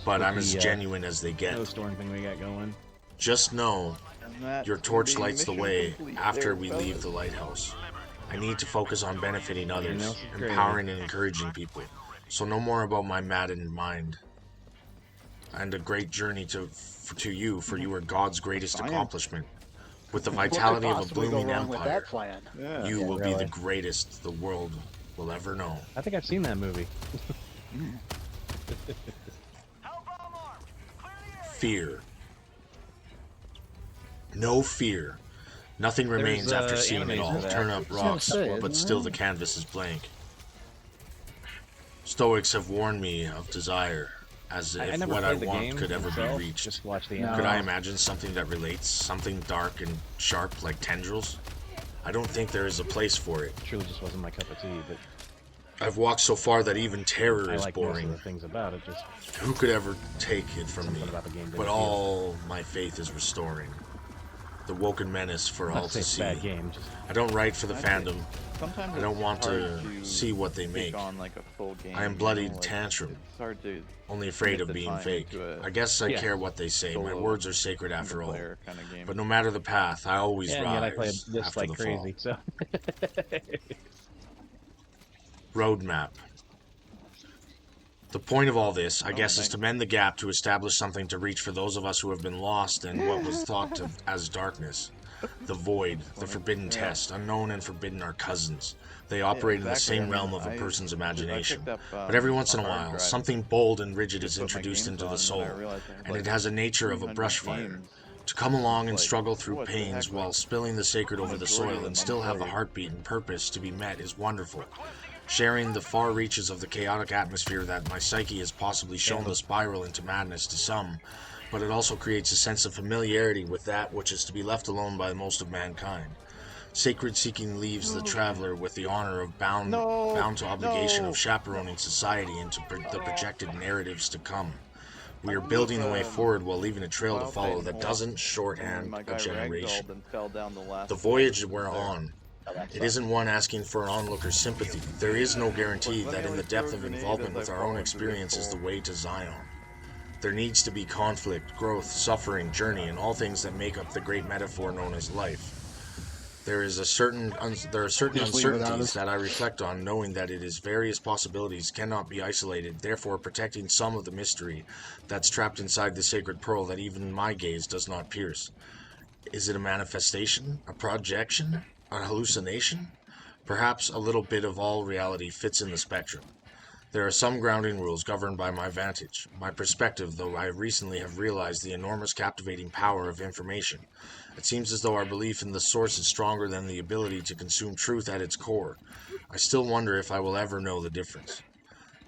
but I'm as genuine as they get. No storm thing we got going. Just know, your torch Divinity lights the Mission way complete after there, we fellas. leave the lighthouse. I need to focus on benefiting others, else is crazy. empowering and encouraging people. So no more about my maddened mind. And a great journey to you, for you are God's greatest accomplishment. With the vitality of a blooming empire, you will be the greatest the world will ever know. I think I've seen that movie. Fear. No fear. Nothing remains after seeing it all. Turn up rocks, but still the canvas is blank. Stoics have warned me of desire, as I if never what I played the want game could ever itself, be reached. Just watch the Could I imagine something that relates, something dark and sharp like tendrils? I don't think there is a place for it. Truly just wasn't my cup of tea, but I've walked so far that even terror I is like most boring. of the things about it. Just Who could ever take it from me? something about the game didn't But appeal. all my faith is restoring. the woken menace for Not all to to say see. it's a bad game. Just I don't write for the fandom. Sometimes I don't it's want hard to see what they take make. on like a full game. I am you bloodied know? Like, tantrum, It's hard to only afraid commit of the being time fake. into a I guess I Yeah. care what they say. My solo words are sacred after all. single-player kind of game. But no matter the path, I always yeah, and yet I play rise this after like the crazy. So fall. Roadmap. The point of all this, I guess, is nice. to mend the gap to establish something to reach for those of us who have been lost in what was thought of as darkness. The void, the forbidden test, unknown and forbidden are cousins. They operate in the exactly. same I mean, realm of a I person's imagination. picked up, But every once in a hard while, drive something bold and rigid to is put my introduced games into the on, soul, and I realized I had, and like, it has a nature of a 300 brush fire. games. To come along and Like, struggle through what the pains heck, while like, spilling the sacred over the majority soil of and them still have a played. heartbeat and purpose to be met is wonderful. Sharing the far reaches of the chaotic atmosphere that my psyche has possibly shown to spiral into madness to some, but it also creates a sense of familiarity with that which is to be left alone by most of mankind. Sacred seeking leaves the traveler with the honor of bound to obligation of chaperoning society into the projected narratives to come. We are building the way forward while leaving a trail to follow that doesn't shorthand My a guy generation. ragdolled and fell down the last The voyage we're on, it isn't one asking for an onlooker's sympathy. There is no guarantee that in the depth of involvement with our own experience is the way to Zion. There needs to be conflict, growth, suffering, journey, and all things that make up the great metaphor known as life. There are certain uncertainties that I reflect on, knowing that it is various possibilities cannot be isolated, therefore protecting some of the mystery that's trapped inside the sacred pearl that even my gaze does not pierce. Is it a manifestation? A projection? A hallucination? Perhaps a little bit of all reality fits in the spectrum. There are some grounding rules governed by my vantage, my perspective, though I recently have realized the enormous captivating power of information. It seems as though our belief in the source is stronger than the ability to consume truth at its core. I still wonder if I will ever know the difference.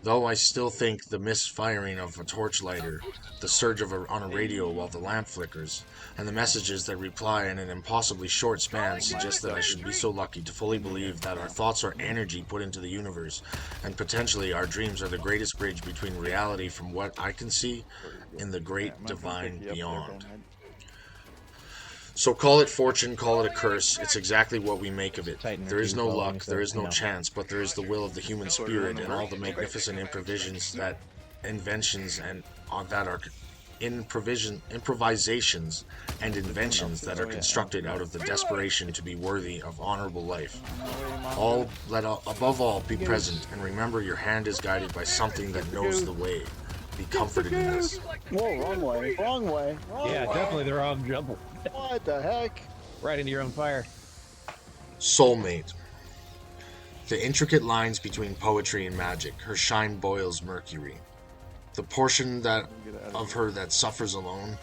Though I still think the misfiring of a torchlighter, the surge on a radio while the lamp flickers, and the messages that reply in an impossibly short span suggest that I should be so lucky to fully believe that our thoughts are energy put into the universe, and potentially our dreams are the greatest bridge between reality from what I can see in the great divine beyond. So call it fortune, call it a curse, it's exactly what we make of it. There is no luck, there is no chance, but there is the will of the human spirit and all the magnificent improvisations and inventions that are constructed out of the desperation to be worthy of honorable life. Above all, be present and remember your hand is guided by something that knows the way. Be comforted in this. Whoa, wrong way, wrong way. yeah, definitely the wrong jump. What the heck? Right into your own fire. Soulmate. The intricate lines between poetry and magic, her shine boils mercury. The portion of her that suffers alone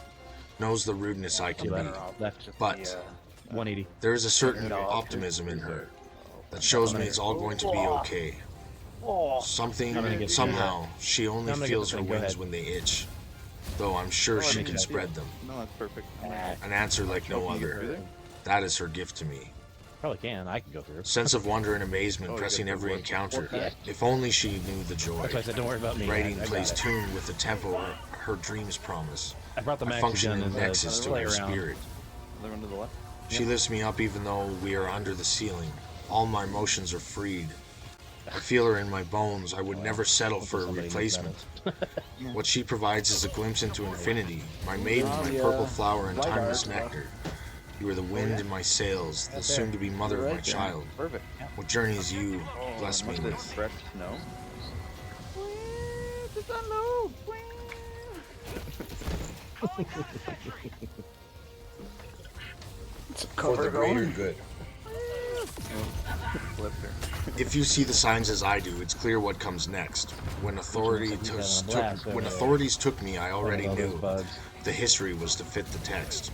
knows the rudeness I can be. Left. But 180. there is a certain optimism in her that shows me it's all going to be okay. Somehow, she only feels her wings when they itch. Though I'm sure she can spread them. No, that's perfect. An answer like no other. That is her gift to me. Probably can. I can go through. Sense of wonder and amazement pressing every encounter. If only she knew the joy. That's why I said don't worry about me. Writing I plays got it. tune with the tempo her dreams promise. I brought the I maxi function gun in as a nexus to play her around. spirit. Other one to the left. She lifts me up even though we are under the ceiling. All my motions are freed. I feel her in my bones. I would never settle for a replacement. What she provides is a glimpse into infinity. My maiden, my purple flower and timeless nectar. You are the wind in my sails, the soon-to-be mother of my child. Perfect. What journeys you bless me Must have with? fresh snow. For the greater good. If you see the signs as I do, it's clear what comes next. When authorities took me, I already knew. The history was to fit the text.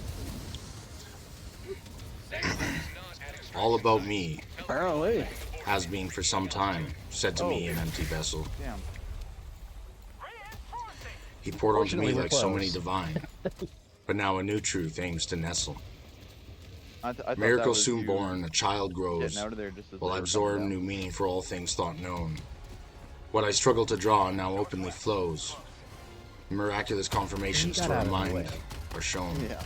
All about me Apparently. has been for some time, said to me an empty vessel. Damn. He poured onto me Fortunately, we're like so close. many divine. But now a new truth aims to nestle. I thought that Miracle was soon you born, a child grows. getting out of there just as Will they were absorb coming new down. meaning for all things thought known. What I struggle to draw now openly flows. Miraculous confirmations to our mind are shown. Yeah.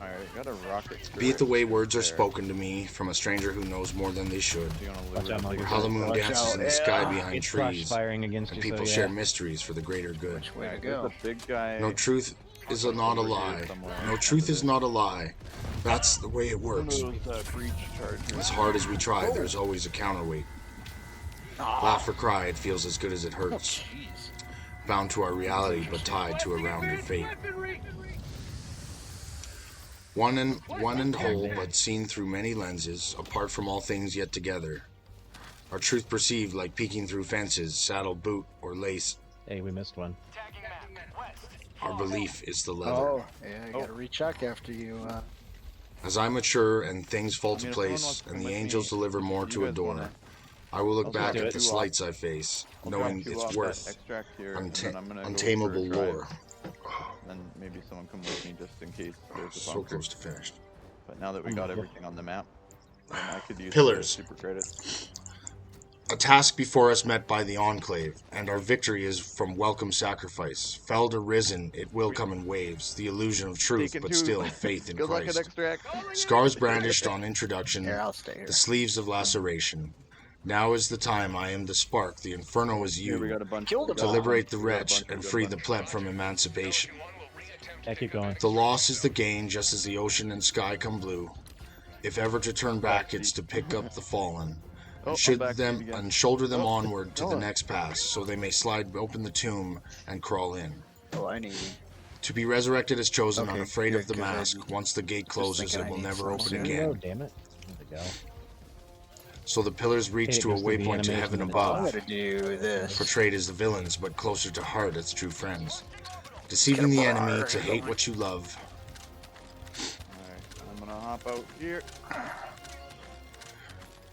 Alright, got a rocket. Be it the way words are there. spoken to me from a stranger who knows more than they should, So you wanna Watch lure out, it Mike. or to how the moon Watch dances out, in the sky yeah. behind It's trees, firing against and you, people so share yeah. mysteries for the greater good. Which way to There's go? a big guy. No truth is not a over here lie. somewhere. No truth is not a lie. That's the way it works. One of those, breach chargers. As hard as we try, there's always a counterweight. Laugh or cry, it feels as good as it hurts. Bound to our reality, but tied to a rounder fate. One and whole, but seen through many lenses, apart from all things yet together. Our truth perceived like peeking through fences, saddle, boot, or lace. Hey, we missed one. Our belief is the leather. Oh, yeah, you gotta recheck after you. As I mature and things fall to if someone place, wants to and come the with angels me, deliver more you to guys adore, wanna- I will look I'll back just at do the it. slights I face, I'll knowing drop you its off worth, at extract here, and then I'm gonna go untamable for a drive. lore. Then maybe someone come with me just in case there's a So bunker. close to finished. But now that we got everything on the map, then I could use Pillars. super credits. A task before us met by the Enclave, and our victory is from welcome sacrifice. Felled or risen, it will come in waves, the illusion of truth, Taken but two. still faith in Good luck at Christ. extract. Scars brandished on introduction, Here, I'll stay here. the sleeves of laceration. Now is the time, I am the spark, the inferno is Here we you, got a bunch. Killed we a got to a liberate bunch, the we got a wretch bunch, we and got a free the bunch. pleb from emancipation. Yeah, keep going. The loss is the gain, just as the ocean and sky come blue. If ever to turn back, it's to pick up the fallen, Oh, and I'm back again. and shoulder them Oh, onward to the oh. next pass, so they may slide open the tomb and crawl in. Oh, I need. To be resurrected as chosen, Okay, unafraid of good, the 'cause I mask. Once the gate closes, thinking it I will need never some open soon. again. Oh, damn it. There we go. So the pillars reach Hey, to a goes through the waypoint to animation heaven and I'm above, gonna do this. portrayed as the villains, but closer to heart as true friends. Deceiving the enemy to hate what you love. Alright, I'm gonna hop out here.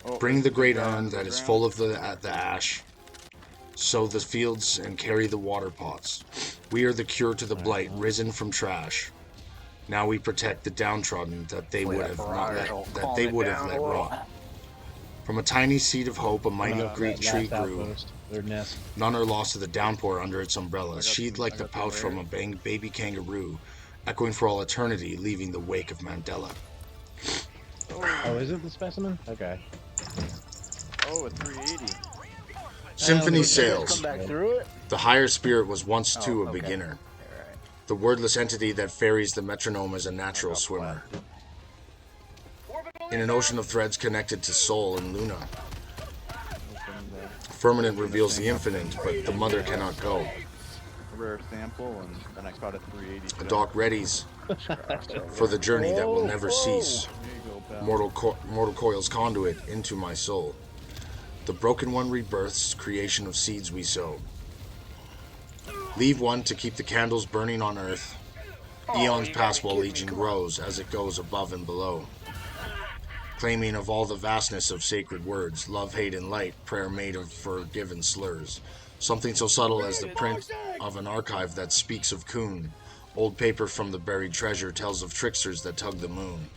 Oh, Bring the great down urn to the that is ground. full of the ash. Sow the fields and carry the water pots. We are the cure to the blight, risen from trash. Now we protect the downtrodden that they would have not let rot. From a tiny seed of hope, a mighty great tree grew. Outpost, their nest. None are lost to the downpour under its umbrella, sheathed like the pouch from a baby kangaroo, echoing for all eternity, leaving the wake of Mandela. Oh, is it the specimen? Okay. Oh, a 380. Symphony Come sails. back through it. The higher spirit was once too a okay. beginner. Alright. The wordless entity that ferries the metronome as a natural swimmer. In an ocean of threads connected to Sol and Luna. Firmament reveals the infinite, but the mother cannot go. A rare sample, and then I caught a 380. A today. dock readies for the journey that will never cease. There you go, pal. Mortal coil's conduit into my soul. The broken one rebirths, creation of seeds we sow. Leave one to keep the candles burning on earth. Eons pass while legion grows as it goes above and below. Claiming of all the vastness of sacred words, love, hate, and light, prayer made of forgiven slurs. Something so subtle as the print of an archive that speaks of Coon. Old paper from the buried treasure tells of tricksters that tug the moon.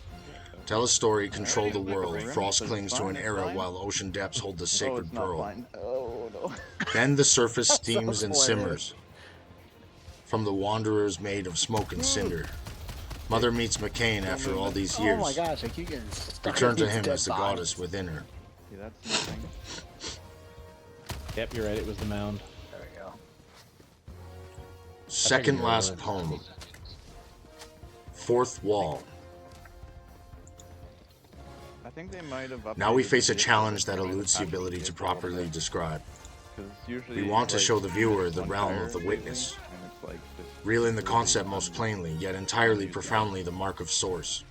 Tell a story, control the world. Frost clings to an era while ocean depths hold the Oh, sacred it's not pearl. fine. Oh, no. Then the surface steams and hilarious. simmers from the wanderers made of smoke and cinder. Mother meets McCain after all these Oh my years. gosh, I keep getting stuck. Return to in these him dead as the bodies. goddess within her. See, that's nothing. Yep, you're right. It was the mound. There we go. Second last poem. Fourth wall. I think they might have updated Now we face a the challenge that vehicle eludes the package ability to vehicle properly there, describe. 'cause usually, We want to like, show the viewer the one realm tire of the is witness, missing, and it's like just reeling the really concept most plainly, yet entirely profoundly the mark of source.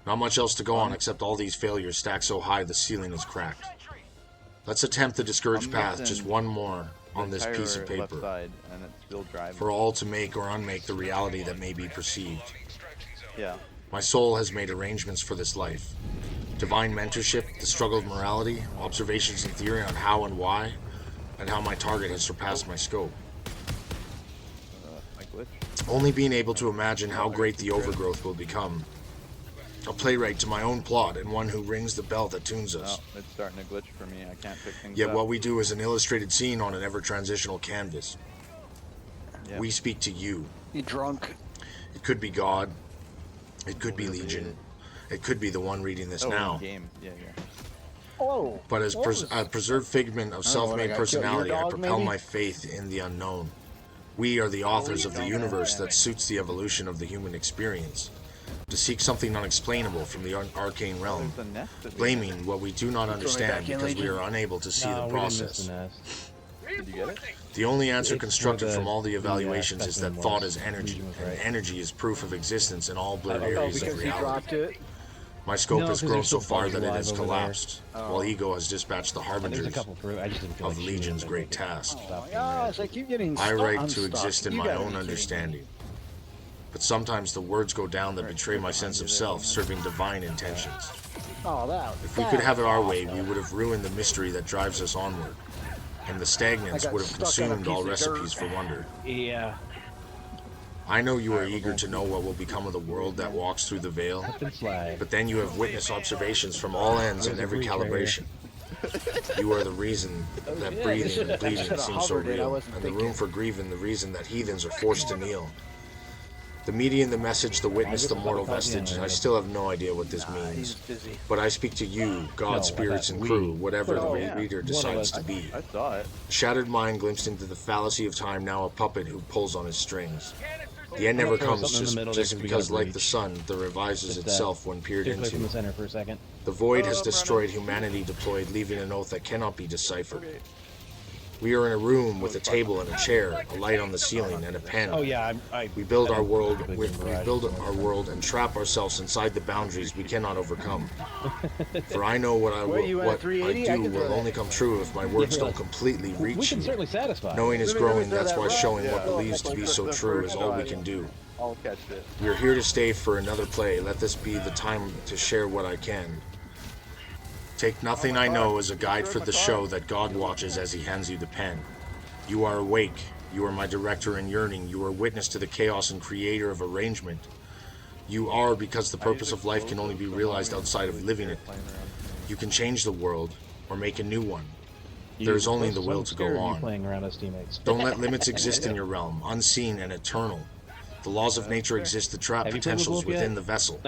Not much else to go on except all these failures stacked so high the ceiling is cracked. Let's attempt the discouraged I'm path, missing just one more the on this piece of tire left paper, side, and it's still driving. for all to make or unmake the reality that may be perceived. Yeah. My soul has made arrangements for this life. Divine mentorship, the struggle of morality, observations and theory on how and why, and how my target has surpassed my scope. My glitch. Only being able to imagine how great the overgrowth will become. A playwright to my own plot, and one who rings the bell that tunes us. Oh, it's starting to glitch for me. I can't pick things Yet up. what we do is an illustrated scene on an ever-transitional canvas. Yeah. We speak to you. You drunk? It could be God, It could be Legion. It could be the one reading this now. Game. Yeah. Oh. But as a preserved figment of self-made personality, I propel my faith in the unknown. We are the authors of the universe that suits the evolution of the human experience. To seek something unexplainable from the arcane realm, blaming what we do not understand because we are unable to see the process. Did you get it? The only answer constructed from all the evaluations is that thought is energy, and energy is proof of existence in all blurred areas of reality. My scope has grown so far that it has collapsed, while ego has dispatched the harbingers of the Legion's great task. I write to exist in my own understanding. But sometimes the words go down that betray my sense of self, serving divine intentions. If we could have it our way, we would have ruined the mystery that drives us onward, and the stagnants would have consumed all recipes for wonder. Yeah. I know you are eager to know what will become of the world that walks through the veil, but then you have witnessed observations from all ends and every calibration. You are the reason that breathing and bleeding seem so real, and the room for grieving the reason that heathens are forced to kneel. The medium, the message, the witness, the mortal vestige, I still have no idea what this means. But I speak to you, God, spirits, and crew, whatever the reader decides to be. I saw it. A shattered mind glimpsed into the fallacy of time, now a puppet who pulls on his strings. The end never comes just because, like the sun, the revises itself when peered into. The void has destroyed humanity deployed, leaving a note that cannot be deciphered. We are in a room with a table and a chair, a light on the ceiling, and a pen. Oh yeah, We build our world and trap ourselves inside the boundaries we cannot overcome. For I know what I do will only come true if my words don't completely reach you. Knowing is growing, that's why showing what believes to be so true is all we can do. I'll catch it. We are here to stay for another play. Let this be the time to share what I can. Take nothing I know as a guide for the show that God watches as he hands you the pen. You are awake. You are my director in yearning. You are witness to the chaos and creator of arrangement. You are because the purpose of life can only be realized outside of living it. You can change the world or make a new one. There is only the will to go on. Don't let limits exist in your realm, unseen and eternal. The laws of nature exist to trap potentials within the vessel.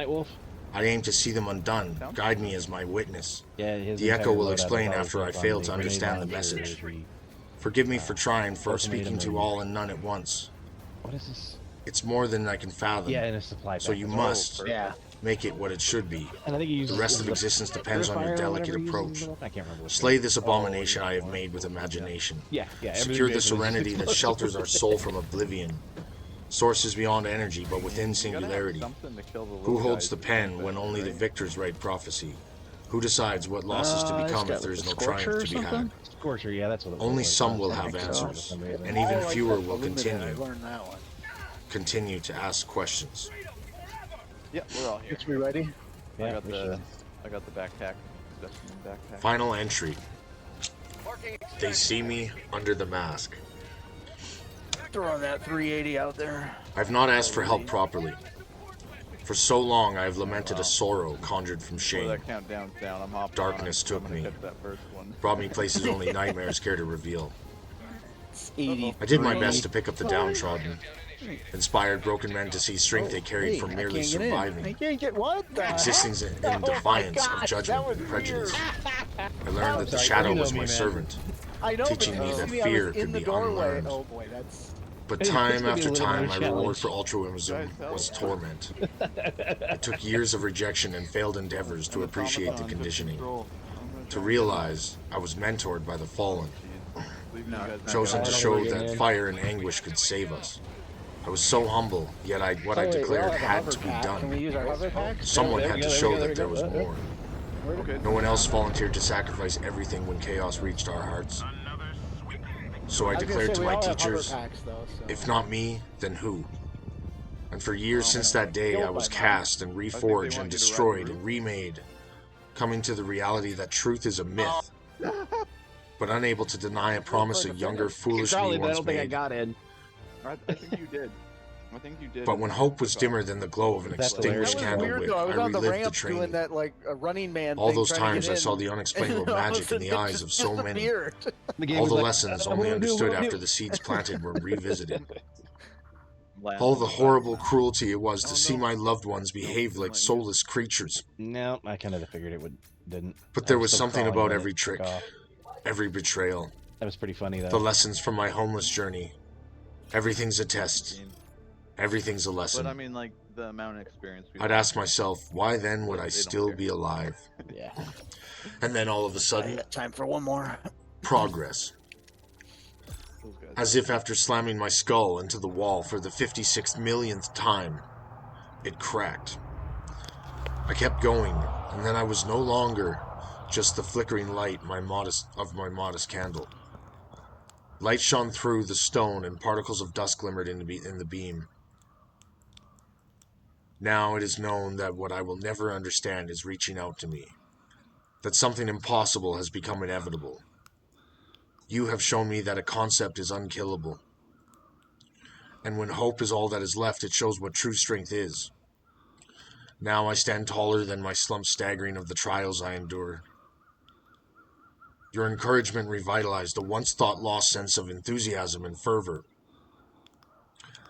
I aim to see them undone. Guide me as my witness. The echo will explain after I fail to understand the message. Forgive me for trying, for speaking to all and none at once. What is this? It's more than I can fathom. Yeah, in a supply so you must make it what it should be. The rest of existence depends on your delicate approach. Slay this abomination I have made with imagination. Secure the serenity that shelters our soul from oblivion. Sources beyond energy, but within singularity. Who holds the pen when only the victors write prophecy? Who decides what losses to become if there is no triumph to be had? Only some will have answers, and even fewer will continue to ask questions. Yeah, we're all here. Gets me ready. I got the backpack. Final entry. They see me under the mask. Throwing that 380 out there. I've not asked for help properly. For so long I have lamented a sorrow conjured from shame. Darkness took me, brought me places only nightmares care to reveal. I did my best to pick up the downtrodden, inspired broken men to see strength they carried from merely surviving, existing in defiance of judgment and prejudice. I learned that the shadow was my servant, teaching me that fear could be unlearned. But time after time, my reward for altruism was torment. It took years of rejection and failed endeavors to appreciate the conditioning, to realize I was mentored by the fallen, chosen to show that fire and anguish could save us. I was so humble, yet what I declared had to be done. Someone had to show that there was more. No one else volunteered to sacrifice everything when chaos reached our hearts. So I declared to my teachers, if not me, then who? And for years since that day, I was cast and reforged and destroyed and remade, coming to the reality that truth is a myth, but unable to deny a promise a younger, foolish me once made. I think you did. But when hope was dimmer than the glow of an extinguished candle wick, I relived the training. All those times I saw the unexplainable magic in the eyes of so many. All the lessons only understood after the seeds planted were revisited. All the horrible cruelty it was to see my loved ones behave like soulless creatures. No, I kind of figured it didn't. But there was something about every trick, every betrayal. That was pretty funny, though. The lessons from my homeless journey. Everything's a test. Everything's a lesson. But I mean, like, the amount of experience I'd ask myself, why then would I still be alive? Yeah. And then all of a sudden, time for one more. Progress. As if after slamming my skull into the wall for the 56 millionth time, it cracked. I kept going, and then I was no longer just the flickering light of my modest candle. Light shone through the stone, and particles of dust glimmered in the beam. Now it is known that what I will never understand is reaching out to me, that something impossible has become inevitable. You have shown me that a concept is unkillable. And when hope is all that is left, it shows what true strength is. Now I stand taller than my slumped staggering of the trials I endure. Your encouragement revitalized a once thought-lost sense of enthusiasm and fervor.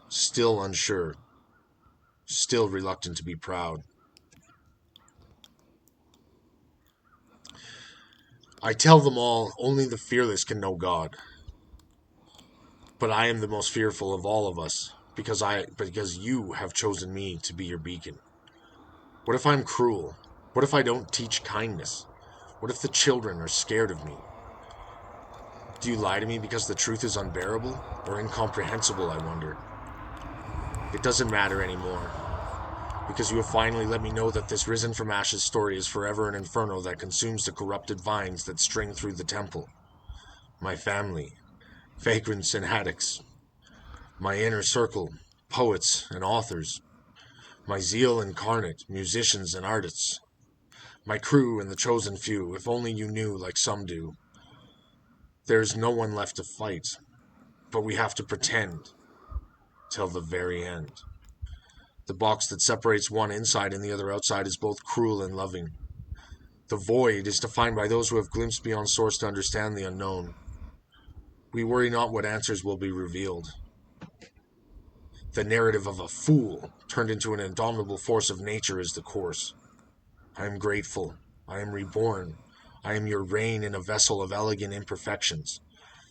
Still unsure. Still reluctant to be proud. I tell them all, only the fearless can know God. But I am the most fearful of all of us, because you have chosen me to be your beacon. What if I'm cruel? What if I don't teach kindness? What if the children are scared of me? Do you lie to me because the truth is unbearable or incomprehensible, I wonder? It doesn't matter anymore, because you have finally let me know that this risen from ashes story is forever an inferno that consumes the corrupted vines that string through the temple. My family, vagrants and addicts, my inner circle, poets and authors, my zeal incarnate, musicians and artists, my crew and the chosen few, if only you knew like some do. There is no one left to fight, but we have to pretend till the very end. The box that separates one inside and the other outside is both cruel and loving. The void is defined by those who have glimpsed beyond source to understand the unknown. We worry not what answers will be revealed. The narrative of a fool turned into an indomitable force of nature is the course. I am grateful. I am reborn. I am your reign in a vessel of elegant imperfections.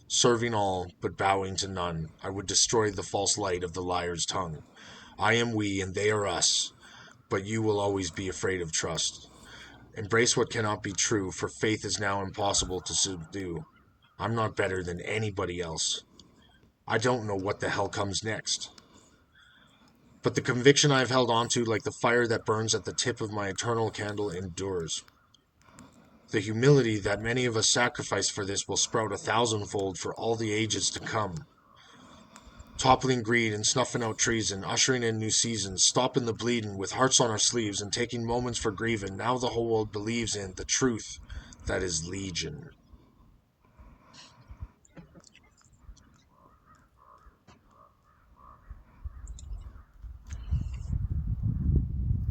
Serving all, but bowing to none, I would destroy the false light of the liar's tongue. I am we, and they are us, but you will always be afraid of trust. Embrace what cannot be true, for faith is now impossible to subdue. I'm not better than anybody else. I don't know what the hell comes next. But the conviction I have held onto, like the fire that burns at the tip of my eternal candle, endures. The humility that many of us sacrifice for this will sprout 1,000-fold for all the ages to come. Toppling greed and snuffing out treason, ushering in new seasons, stopping the bleeding with hearts on our sleeves and taking moments for grieving. Now the whole world believes in the truth that is legion.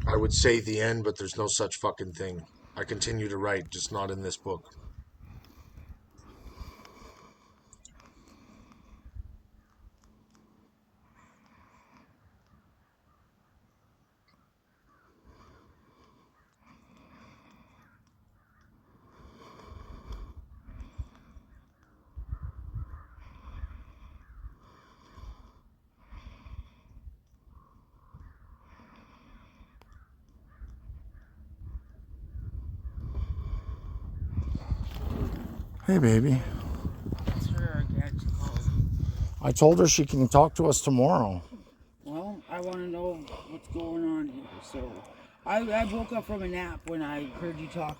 I would say the end, but there's no such fucking thing. I continue to write, just not in this book. Hey, baby. I told her she can talk to us tomorrow. Well, I want to know what's going on here. So, I woke up from a nap when I heard you talking.